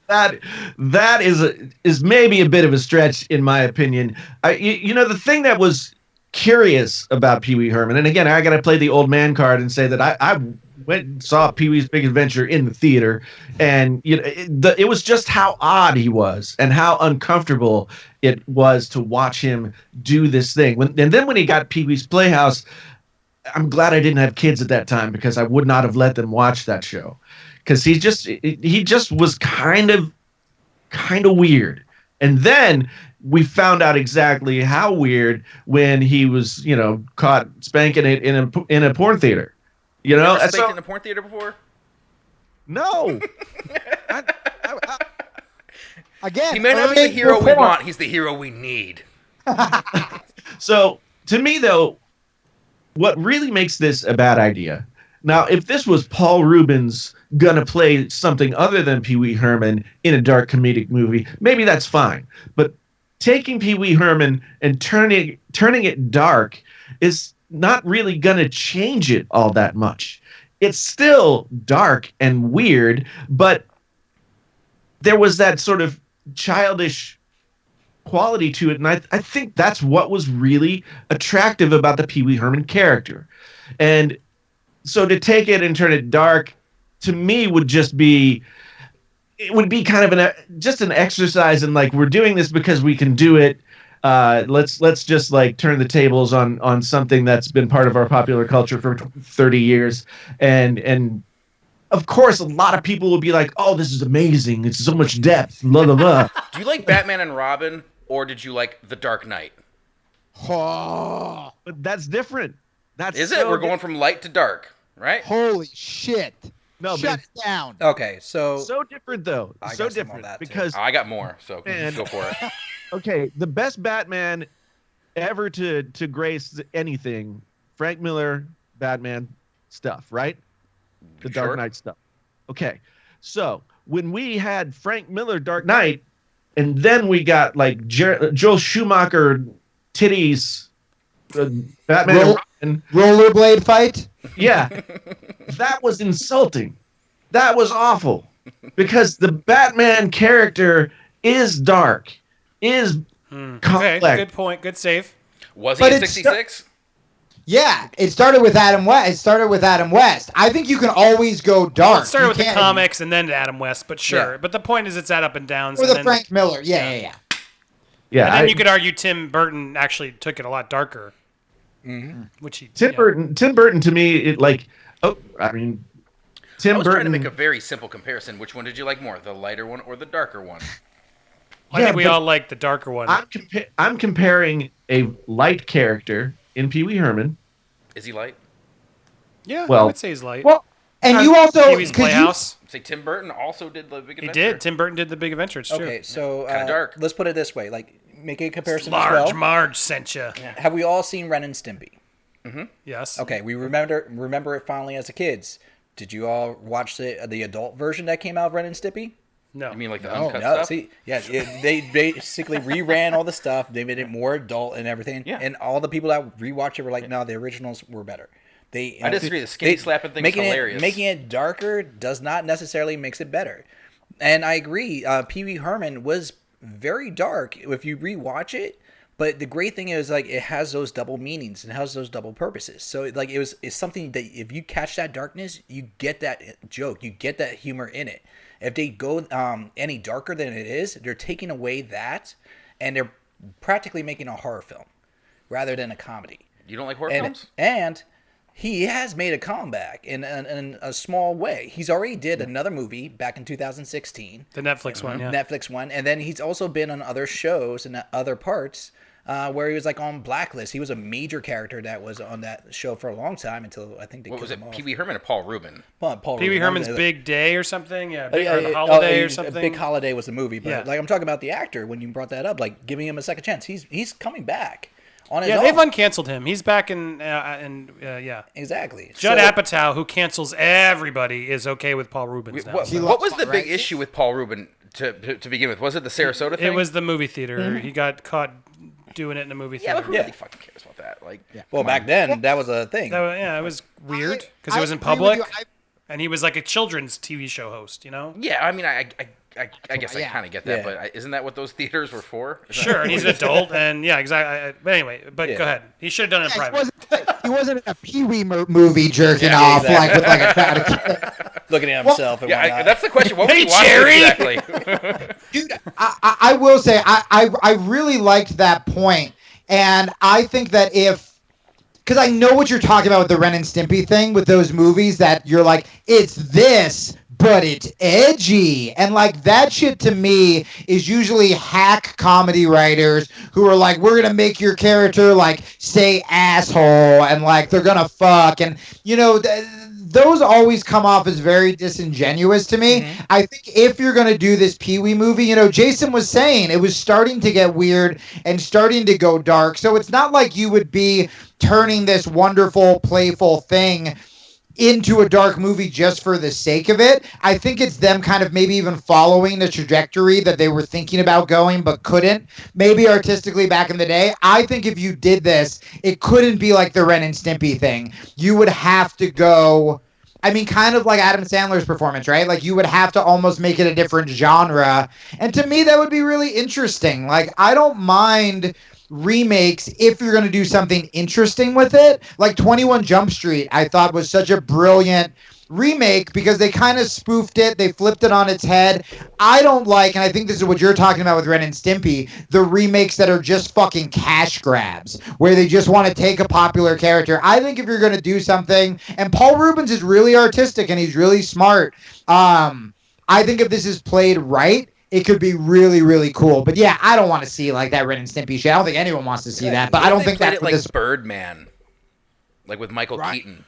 That is maybe a bit of a stretch in my opinion. The thing that was curious about Pee Wee Herman, and again, I got to play the old man card and say that I went and saw Pee Wee's Big Adventure in the theater, and it was just how odd he was and how uncomfortable it was to watch him do this thing. And then when he got Pee Wee's Playhouse, I'm glad I didn't have kids at that time because I would not have let them watch that show, because he just was kind of weird. And then we found out exactly how weird when he was caught spanking it in a porn theater. You ever spanked in a porn theater before? No. Again, he may not be the hero we want. He's the hero we need. So to me, though, what really makes this a bad idea? Now, if this was Paul Rubens gonna play something other than Pee Wee Herman in a dark comedic movie, maybe that's fine. But taking Pee Wee Herman and turning it dark is not really gonna change it all that much. It's still dark and weird, but there was that sort of childish quality to it, and I think that's what was really attractive about the Pee Wee Herman character. And so to take it and turn it dark, to me, would be kind of just an exercise in like, we're doing this because we can do it. Let's just like turn the tables on something that's been part of our popular culture for 30 years, and of course, a lot of people will be like, "Oh, this is amazing! It's so much depth." Blah blah blah. Do you like Batman and Robin, or did you like The Dark Knight? Oh, But that's different. Is it? We're going from light to dark, right? holy shit! No, Shut it down. Okay, so different though. I So got some on different that, too. because I got more, so Man. go for it. okay, the best Batman ever to grace anything, Frank Miller Batman stuff, right? The Dark Sure. Knight stuff. Okay, so when we had Frank Miller Dark Knight, and then we got like Joel Schumacher titties, Batman and Robin, Rollerblade fight. yeah, that was insulting. That was awful, because the Batman character is dark, is Okay, complex. good point. Good save. Was he But in it's 66? Yeah, it started with Adam West. I think you can always go dark. Well, it started You with the can't- comics and then to Adam West, but sure. Yeah. But the point is, it's at up and downs. Or and the then, Frank Miller. Yeah. Yeah, And then you could argue Tim Burton actually took it a lot darker. Mm-hmm. Which he Tim Burton to me, Tim I was Burton. trying to make a very simple comparison. Which one did you like more, the lighter one or the darker one? I think we but all like the darker one. I'm comparing a light character in Pee Wee Herman. Is he light? Yeah, I well- would say he's light. Well, and you also Pee Wee's could you- Playhouse. Say Tim Burton also did the Big He Adventure. did. Tim Burton did the Big Adventure. It's true. okay, so Kinda dark. let's put it this way: like, make a comparison Large as well. Marge sent you. Have we all seen Ren and Stimpy? Yes. Okay, we remember it fondly as kids. Did you all watch the adult version that came out of Ren and Stimpy? No. You mean like the No, uncut No, stuff? see, yeah, they basically reran all the stuff. They made it more adult and everything. Yeah. And all the people that rewatched it were like, no, the originals were better. I disagree. The skinny slapping thing is hilarious. Making it darker does not necessarily makes it better. And I agree. Pee Wee Herman was very dark if you rewatch it. But the great thing is, like, it has those double meanings and has those double purposes. So like it's something that if you catch that darkness, you get that joke, you get that humor in it. If they go any darker than it is, they're taking away that, and they're practically making a horror film. rather than a comedy. You don't like horror And films? and he has made a comeback in a small way. He's already did another movie back in 2016, The Netflix one, yeah. Netflix one, and then he's also been on other shows and other parts. Where he was like on Blacklist. He was a major character that was on that show for a long time until I think they What killed was it? him off. Pee Wee Herman or Paul Rubin? Paul Pee Wee Rubin. Herman's Big Day or something, yeah, Oh, or the Holiday or A something. Big Holiday was the movie, but Yeah. like I'm talking about the actor when you brought that up, like giving him a second chance. He's coming back on his Yeah, own. they've uncanceled him. He's back in yeah. Exactly. Judd So- Apatow, who cancels everybody, is okay with Paul Rubens now. What, He what was lost the big right? issue with Paul Rubin to begin with? Was it the Sarasota thing? It was the movie theater. He got caught doing it in a movie Yeah, theater. but who really fucking cares about that? Like, Well, back then that was a thing. Yeah, it was weird because I it was in agree with public, you. and he was like a children's TV show host, you know? yeah, I mean, I guess I Yeah. kind of get that, Yeah. but isn't that what those theaters were for? Isn't Sure, that- and he's an adult, and yeah, exactly. But anyway, go ahead. He should have done it in Yeah, private. he wasn't in a Pee Wee movie jerking Yeah, off exactly. like with like a fat kid. Looking at himself and Yeah, whatnot. that's the question. What was Hey, he watching Jerry! exactly? Dude, I will say I really liked that point, and I think that because I know what you're talking about with the Ren and Stimpy thing with those movies that you're like, it's this, but it's edgy. And like that shit to me is usually hack comedy writers who are like, we're going to make your character like say asshole and like they're going to fuck. And, you know, those always come off as very disingenuous to me. Mm-hmm. I think if you're going to do this Pee Wee movie, you know, Jason was saying it was starting to get weird and starting to go dark. So it's not like you would be turning this wonderful, playful thing into a dark movie just for the sake of it. I think it's them kind of maybe even following the trajectory that they were thinking about going but couldn't, maybe artistically back in the day. I think if you did this, it couldn't be like the Ren and Stimpy thing. You would have to go, I mean, kind of like Adam Sandler's performance, right? Like you would have to almost make it a different genre. And to me, that would be really interesting. Like, I don't mind remakes if you're going to do something interesting with it. Like 21 Jump Street, I thought was such a brilliant remake because they kind of spoofed it. They flipped it on its head. I don't like, and I think this is what you're talking about with Ren and Stimpy, the remakes that are just fucking cash grabs, where they just want to take a popular character. I think if you're going to do something, and Paul Rubens is really artistic and he's really smart, I think if this is played right, it could be really, really cool. But yeah, I don't want to see like that Ren and Stimpy shit. I don't think anyone wants to see that. But I don't think that's it what like this. Birdman, like with Michael Right. Keaton.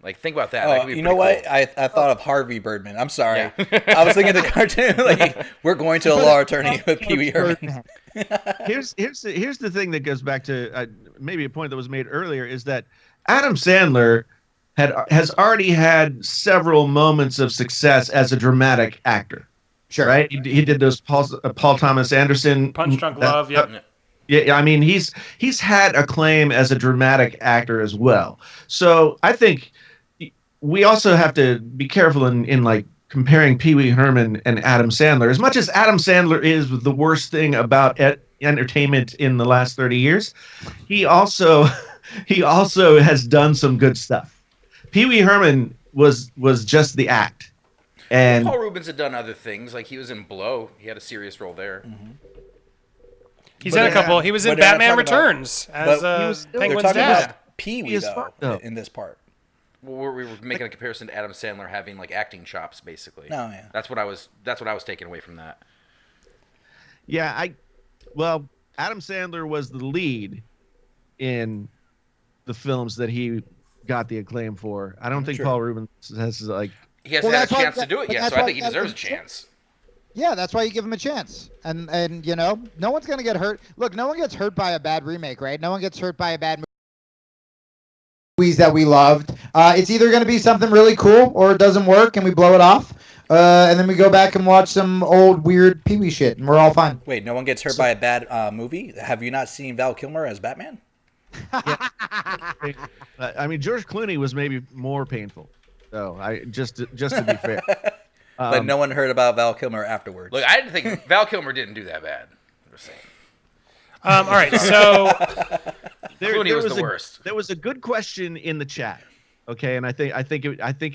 Like, think about that. That could Oh, be you know pretty what? cool. I thought of Harvey Birdman. I'm sorry. Yeah. I was thinking the cartoon. Like, we're going to a law attorney with Pee Wee Herman. Here's the thing that goes back to maybe a point that was made earlier is that Adam Sandler has already had several moments of success as a dramatic actor. Sure. Right? He did those Paul Thomas Anderson Punch Drunk Love, yep. Yeah, I mean he's had acclaim as a dramatic actor as well. So I think we also have to be careful in like comparing Pee Wee Herman and Adam Sandler. As much as Adam Sandler is the worst thing about entertainment in the last 30 years, he also has done some good stuff. Pee Wee Herman was just the act. And Paul Rubens had done other things. Like, he was in Blow. He had a serious role there. He's had a couple. He was in but they're not Batman talking about- Returns as they're Penguin's talking dad. about Pee Wee, He is smart, though, though. in this part. Well, we were making a comparison to Adam Sandler having like acting chops, basically. Oh, yeah. That's what I was taking away from that. yeah, Adam Sandler was the lead in the films that he got the acclaim for. I don't think Sure. Paul Rubens has like. He hasn't Well, had a that's why- chance to do it but yet, that's so I why- think he that's deserves a what- chance. Yeah, that's why you give him a chance. And you know, no one's gonna get hurt. Look, no one gets hurt by a bad remake, right? No one gets hurt by a bad movies that we loved. It's either gonna be something really cool or it doesn't work and we blow it off. And then we go back and watch some old weird Pee Wee shit and we're all fine. Wait, no one gets hurt by a bad movie? Have you not seen Val Kilmer as Batman? I mean, George Clooney was maybe more painful. So I just to be fair. But no one heard about Val Kilmer afterwards. Look, I didn't think Val Kilmer didn't do that bad. I'm just saying. All right, so Clooney was the worst. There was a good question in the chat. Okay, and I think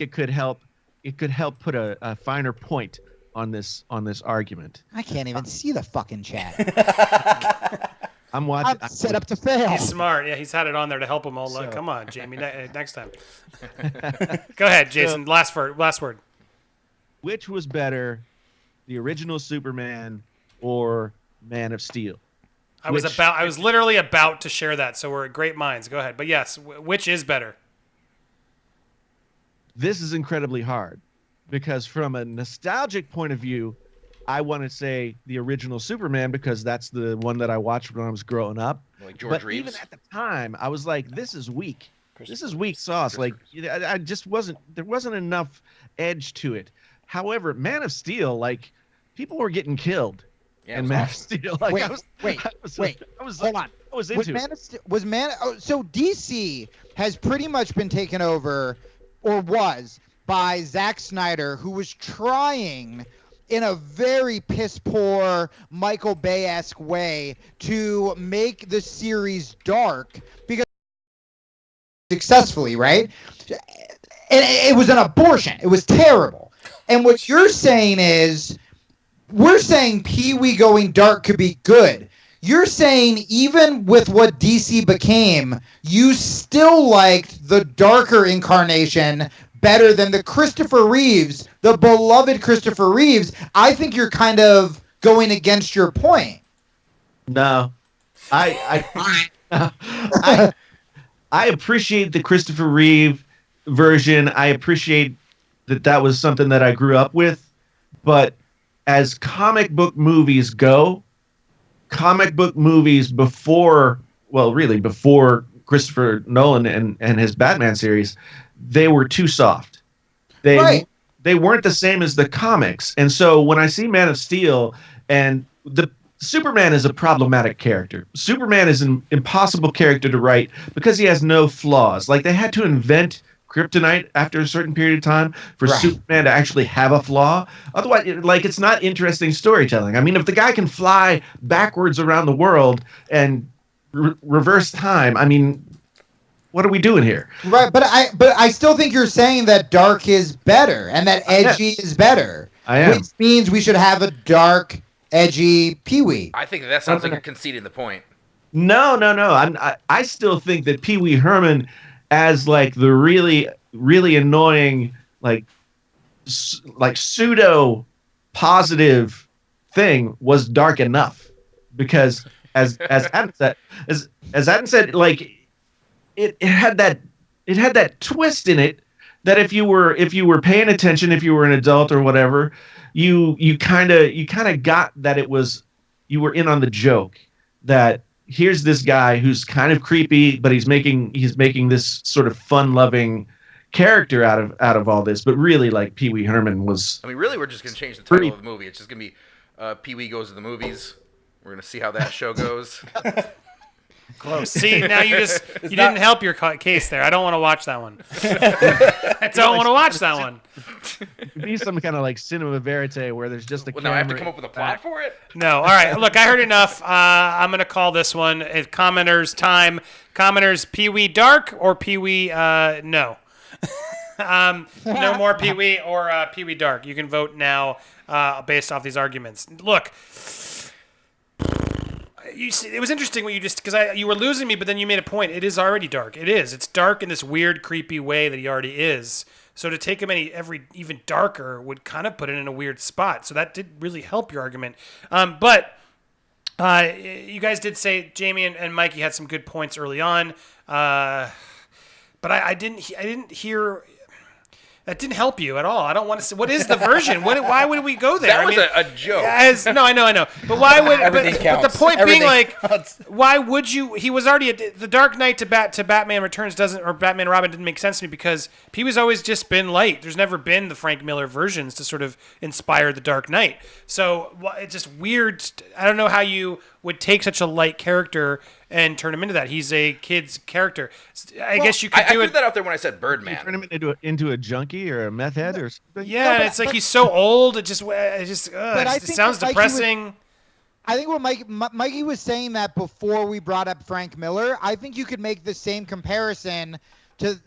it could help. It could help put a finer point on this argument. I can't even see the fucking chat. I'm watching. I'm set up to fail. He's smart. Yeah, he's had it on there to help him all. So- Come on, Jamie. Next time. Go ahead, Jason. Last word. Which was better, the original Superman or Man of Steel? I was literally about to share that. So we're at great minds. Go ahead. But yes, which is better? This is incredibly hard because from a nostalgic point of view, I want to say the original Superman because that's the one that I watched when I was growing up. Like George but Reeves? even at the time, I was like, this is weak. This is weak sauce. Like, I just wasn't, there wasn't enough edge to it. However, Man of Steel, like, people were getting killed in Man of Steel. Like, Wait, I was hold on. I was into it. So DC has pretty much been taken over, or was, by Zack Snyder, who was trying in a very piss poor Michael Bay-esque way to make the series dark because successfully, right? And it was an abortion. It was terrible. And what you're saying is, we're saying Pee-wee going dark could be good. You're saying even with what DC became, you still liked the darker incarnation better than the Christopher Reeves, the beloved Christopher Reeves. I think you're kind of going against your point. No, I appreciate the Christopher Reeve version. I appreciate that was something that I grew up with. But as comic book movies go, comic book movies before Christopher Nolan and his Batman series, they were too soft. They weren't the same as the comics. And so when I see Man of Steel, and the Superman is a problematic character. Superman is an impossible character to write because he has no flaws. Like, they had to invent kryptonite after a certain period of time for Superman to actually have a flaw. Otherwise, it's not interesting storytelling. I mean, if the guy can fly backwards around the world and reverse time, I mean, what are we doing here? Right, but I still think you're saying that dark is better and that edgy is better. I am. Which means we should have a dark, edgy Pee-wee. I think that sounds like you're conceding the point. No. I still think that Pee Wee Herman, as like the really, really annoying, like pseudo positive thing, was dark enough because as Adam said, like it had that twist in it that if you were paying attention, if you were an adult or whatever, you kind of got that you were in on the joke, that here's this guy who's kind of creepy, but he's making this sort of fun-loving character out of all this. But really, like, Pee Wee Herman was. I mean, really, we're just gonna change the title of the movie. It's just gonna be Pee Wee Goes to the Movies. We're gonna see how that show goes. Close. See, now you didn't help your case there. I don't want to watch that one. I don't want to watch that one. It'd be some kind of like cinema verite where there's just a camera. Now I have to come up with a plot for it? No. All right. Look, I heard enough. I'm going to call this one. It's commenters time. Commenters, Pee-wee dark or Pee-wee no. No more Pee-wee or Pee-wee dark. You can vote now based off these arguments. Look. You see, it was interesting what you just, because you were losing me, but then you made a point. It is already dark. It is. It's dark in this weird, creepy way that he already is. So to take him even darker would kind of put it in a weird spot. So that did really help your argument. But you guys did say, Jamie and Mikey had some good points early on. But I didn't hear. That didn't help you at all. I don't want to say. What is the version? Why would we go there? That was a joke. No, I know. But why would? Everything counts. But the point Everything being, like, counts. why would you? He was already the Dark Knight to Batman Returns doesn't, or Batman and Robin didn't make sense to me because he was always just been light. There's never been the Frank Miller versions to sort of inspire the Dark Knight. So it's just weird. I don't know how you would take such a light character and turn him into that. He's a kid's character. I guess you could do I it. threw that out there when I said Birdman. You turn him into a junkie or a meth head or something. Yeah, and it's like he's so old. It sounds depressing. I think what Mikey was saying that before we brought up Frank Miller. I think you could make the same comparison to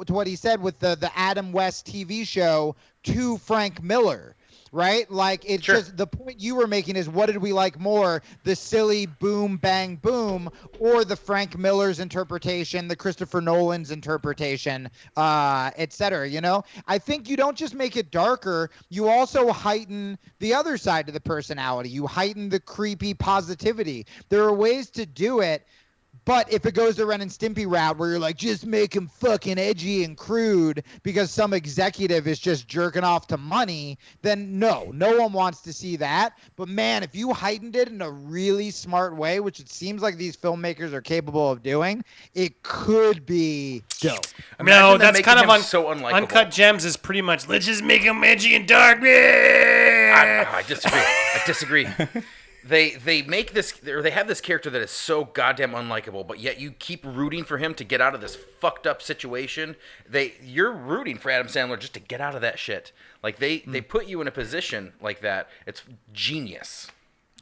what he said with the Adam West TV show to Frank Miller. right? Like, it's just the point you were making is, what did we like more? The silly boom, bang, boom, or the Frank Miller's interpretation, the Christopher Nolan's interpretation, etc. You know, I think you don't just make it darker, you also heighten the other side of the personality. You heighten the creepy positivity. There are ways to do it. But if it goes the Ren and Stimpy route where you're like, just make him fucking edgy and crude because some executive is just jerking off to money, then no one wants to see that. But man, if you heightened it in a really smart way, which it seems like these filmmakers are capable of doing, it could be dope. No, that's kind of so unlikable. Uncut Gems is pretty much, let's just make him edgy and dark. Yeah. I disagree. They make this, or they have this character that is so goddamn unlikable, but yet you keep rooting for him to get out of this fucked up situation. You're rooting for Adam Sandler just to get out of that shit. Like they put you in a position like that. It's genius.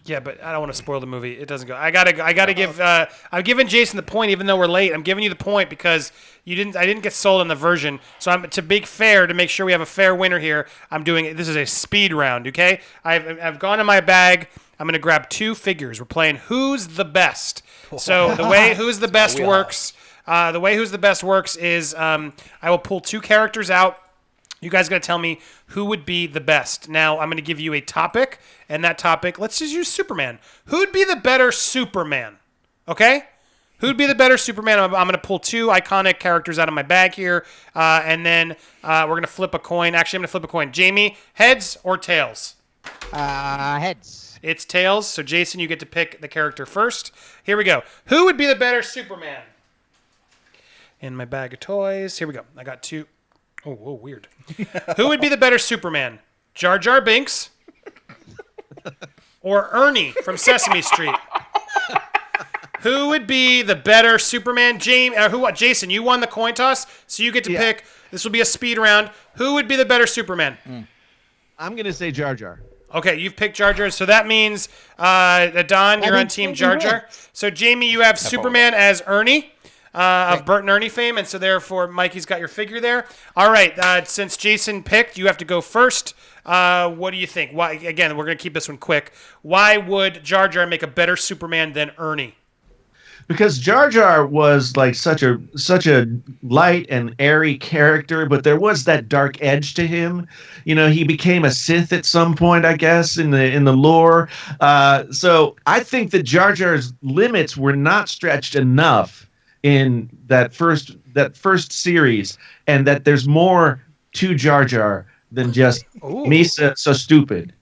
Yeah, but I don't want to spoil the movie. It doesn't go. I gotta give. I'm giving Jason the point, even though we're late. I'm giving you the point because I didn't get sold on the version. So to be fair, to make sure we have a fair winner here, I'm doing it. This is a speed round. Okay, I've gone in my bag. I'm gonna grab 2 figures. We're playing Who's the Best. So the way Who's the Best works. The way Who's the Best works is I will pull 2 characters out. You guys got to tell me who would be the best. Now, I'm going to give you a topic, and that topic, let's just use Superman. Who'd be the better Superman? Okay? Who'd be the better Superman? I'm going to pull 2 iconic characters out of my bag here, and then we're going to flip a coin. Actually, I'm going to flip a coin. Jamie, heads or tails? Heads. It's tails, so Jason, you get to pick the character first. Here we go. Who would be the better Superman? In my bag of toys. Here we go. I got 2. Oh, whoa, weird. Who would be the better Superman? Jar Jar Binks or Ernie from Sesame Street? Who would be the better Superman? Jason, you won the coin toss, so you get to pick. This will be a speed round. Who would be the better Superman? I'm going to say Jar Jar. Okay, you've picked Jar Jar, so that means, Don, you're on Team Jar Jar. So, Jamie, you have Superman as Ernie. Of Bert and Ernie fame, and so therefore Mikey's got your figure there. All right, since Jason picked, you have to go first. What do you think? Why? Again, we're going to keep this one quick. Why would Jar Jar make a better Superman than Ernie? Because Jar Jar was like such a light and airy character, but there was that dark edge to him. You know, he became a Sith at some point, I guess, in the lore. So I think that Jar Jar's limits were not stretched enough in that first series, and that there's more to Jar Jar than just me so stupid.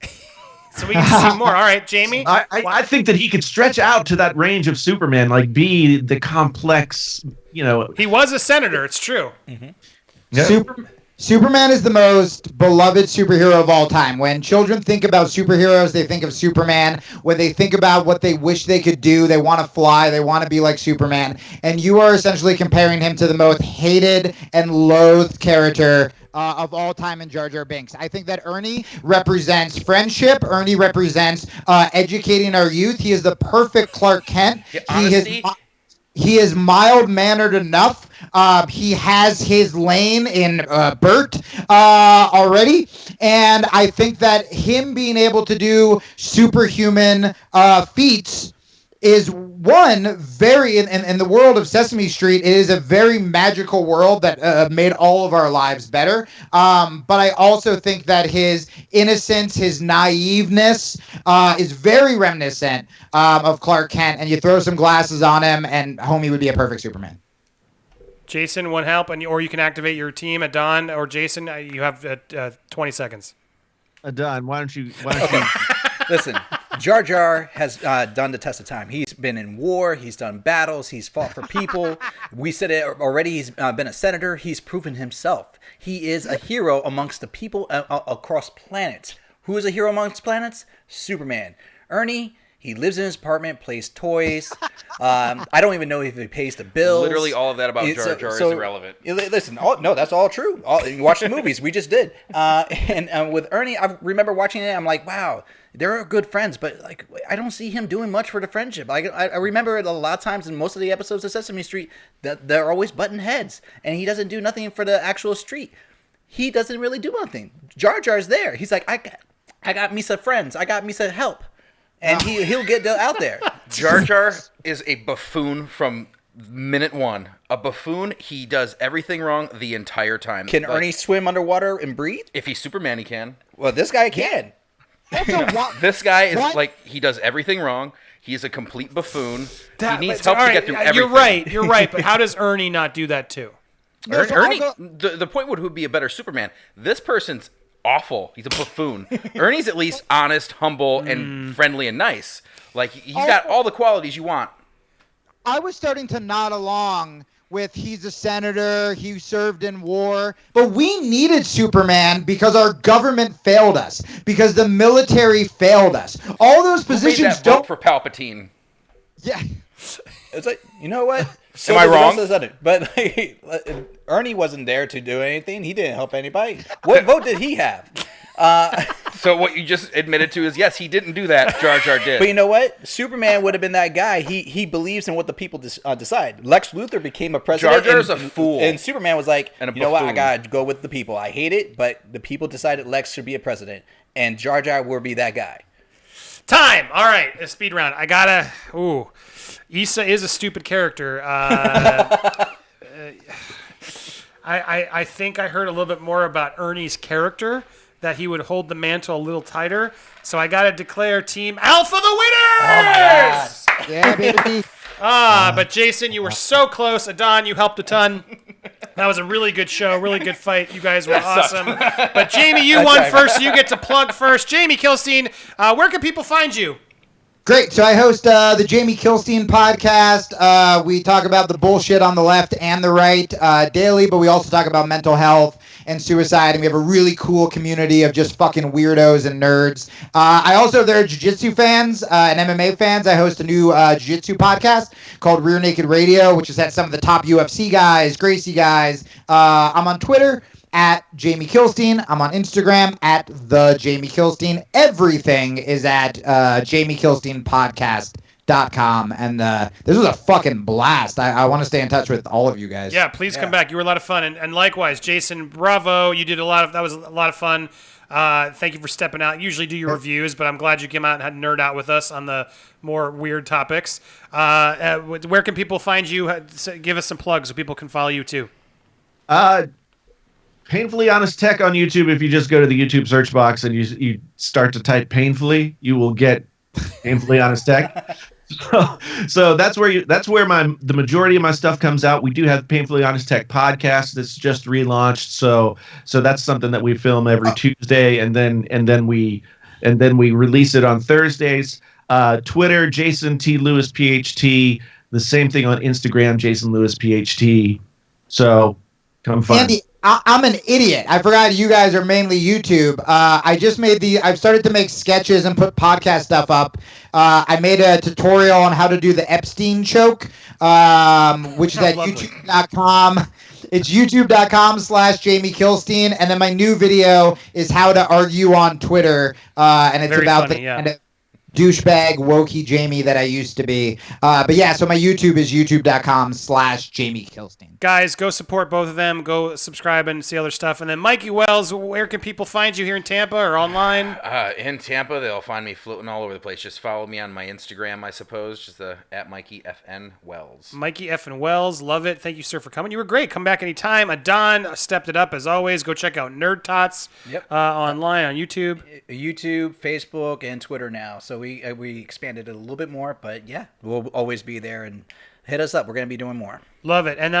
So we can see more. All right, Jamie. I think that he could stretch out to that range of Superman, like be the complex. You know, he was a senator. It's true. Mm-hmm. Yeah. Superman is the most beloved superhero of all time. When children think about superheroes, they think of Superman. When they think about what they wish they could do, they want to fly, they want to be like Superman. And you are essentially comparing him to the most hated and loathed character of all time in Jar Jar Binks. I think that Ernie represents friendship. Ernie represents educating our youth. He is the perfect Clark Kent. Yeah, he is mild-mannered enough. He has his lane in Bert already. And I think that him being able to do superhuman feats is one very, in the world of Sesame Street, it is a very magical world that made all of our lives better. But I also think that his innocence, his naiveness is very reminiscent of Clark Kent. And you throw some glasses on him and homie would be a perfect Superman. Jason, one help, or you can activate your team at Don or Jason. You have 20 seconds. Don, why don't you? Listen, Jar Jar has done the test of time. He's been in war. He's done battles. He's fought for people. We said it already. He's been a senator. He's proven himself. He is a hero amongst the people across planets. Who is a hero amongst planets? Superman. Ernie, he lives in his apartment, plays toys. I don't even know if he pays the bills. Literally all of that about Jar Jar is irrelevant. Listen, no, that's all true. You watch the movies. We just did. And with Ernie, I remember watching it. I'm like, wow, they're good friends. But like, I don't see him doing much for the friendship. I remember a lot of times in most of the episodes of Sesame Street that they're always butting heads. And he doesn't do nothing for the actual street. He doesn't really do nothing. Jar Jar's there. He's like, I got me some friends. I got me some help. And he'll get out there. Jar Jar is a buffoon from minute one. A buffoon. He does everything wrong the entire time. Can Ernie swim underwater and breathe? If he's Superman, he can. Well, this guy can. This guy is like, he does everything wrong. He's a complete buffoon. He needs help to get through everything. You're right. But how does Ernie not do that too? Ernie, the point would be a better Superman. This person's awful. He's a buffoon. Ernie's at least honest, humble, and friendly and nice. Like, he's got all the qualities you want. I was starting to nod along with he's a senator, he served in war, but we needed Superman because our government failed us, because the military failed us. All those positions vote for Palpatine. Yeah. It's like, you know what? Am I wrong? But Ernie wasn't there to do anything. He didn't help anybody. What vote did he have? So what you just admitted to is, yes, he didn't do that. Jar Jar did. But you know what? Superman would have been that guy. He believes in what the people decide. Lex Luthor became a president. Jar Jar's a fool. And Superman was like, and you know what? I got to go with the people. I hate it, but the people decided Lex should be a president. And Jar Jar will be that guy. Time. All right. A speed round. I got to... Ooh. Issa is a stupid character. I think I heard a little bit more about Ernie's character, that he would hold the mantle a little tighter. So I got to declare Team Alpha the winners! Oh, my God. Yeah, baby. But Jason, you were so close. Adon, you helped a ton. That was a really good show, really good fight. You guys were awesome. But Jamie, you won first, so you get to plug first. Jamie Kilstein, where can people find you? Great. So I host the Jamie Kilstein podcast. We talk about the bullshit on the left and the right daily, but we also talk about mental health and suicide, and we have a really cool community of just fucking weirdos and nerds. I also, if there are jiu-jitsu fans and MMA fans, I host a new jiu-jitsu podcast called Rear Naked Radio, which has had some of the top UFC guys, Gracie guys. I'm on Twitter at Jamie Kilstein. I'm on Instagram at the Jamie Kilstein. Everything is at JamieKilsteinPodcast.com. And this was a fucking blast. I want to stay in touch with all of you guys. Yeah, please come back. You were a lot of fun. And likewise, Jason, bravo. You did that was a lot of fun. Thank you for stepping out. You usually do your reviews, but I'm glad you came out and had nerd out with us on the more weird topics. Where can people find you? Give us some plugs so people can follow you too. Painfully Honest Tech on YouTube. If you just go to the YouTube search box and you start to type painfully, you will get Painfully Honest Tech. So that's where the majority of my stuff comes out. We do have Painfully Honest Tech podcast that's just relaunched. So that's something that we film every Tuesday, and then we release it on Thursdays. Twitter, Jason T. Lewis PhD. The same thing on Instagram, Jason Lewis PhD. So come find. Andy, I'm an idiot. I forgot you guys are mainly YouTube. I've started to make sketches and put podcast stuff up. I made a tutorial on how to do the Epstein choke, which is at youtube.com. It's youtube.com/Jamie Kilstein. And then my new video is how to argue on Twitter. And it's Very about funny, the kind of douchebag wokey Jamie that I used to be. But yeah, so my YouTube is youtube.com/Jamie Kilstein. Guys, go support both of them. Go subscribe and see other stuff. And then Mikey Wells, where can people find you here in Tampa or online? In Tampa, they'll find me floating all over the place. Just follow me on my Instagram, I suppose. Just at Mikey FN Wells. Mikey FN Wells, love it. Thank you, sir, for coming. You were great. Come back anytime. Adon stepped it up as always. Go check out Nerd Tots online on YouTube. YouTube, Facebook, and Twitter now. So we expanded it a little bit more, but yeah, we'll always be there, and hit us up. We're going to be doing more. Love it. And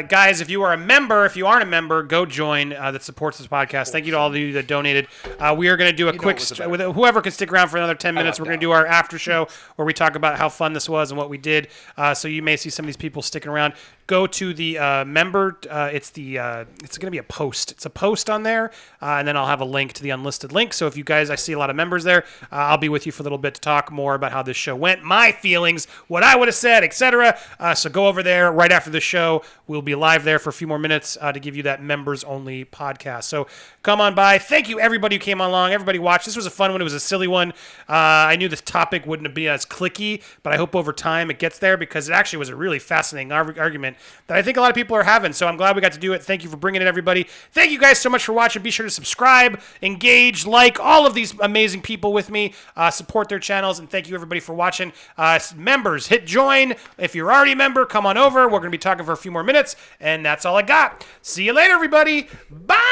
guys, if you are a member, if you aren't a member, go join that supports this podcast. Thank you to all of you that donated. We are going to do a quick, with whoever can stick around for another 10 minutes, we're going to do our after show where we talk about how fun this was and what we did. So you may see some of these people sticking around. Go to the member. It's going to be a post. It's a post on there, and then I'll have a link to the unlisted link. So if you guys, I see a lot of members there, I'll be with you for a little bit to talk more about how this show went, my feelings, what I would have said, etc. So go over there right after the show. We'll be live there for a few more minutes to give you that members-only podcast. So come on by. Thank you, everybody who came along. Everybody watched. This was a fun one. It was a silly one. I knew this topic wouldn't be as clicky, but I hope over time it gets there because it actually was a really fascinating argument that I think a lot of people are having. So I'm glad we got to do it. Thank you for bringing it, everybody. Thank you guys so much for watching. Be sure to subscribe, engage, like all of these amazing people with me. Support their channels, and thank you, everybody, for watching. Members, hit join. If you're already a member, come on over. We're going to be talking for a few more minutes, and that's all I got. See you later, everybody. Bye!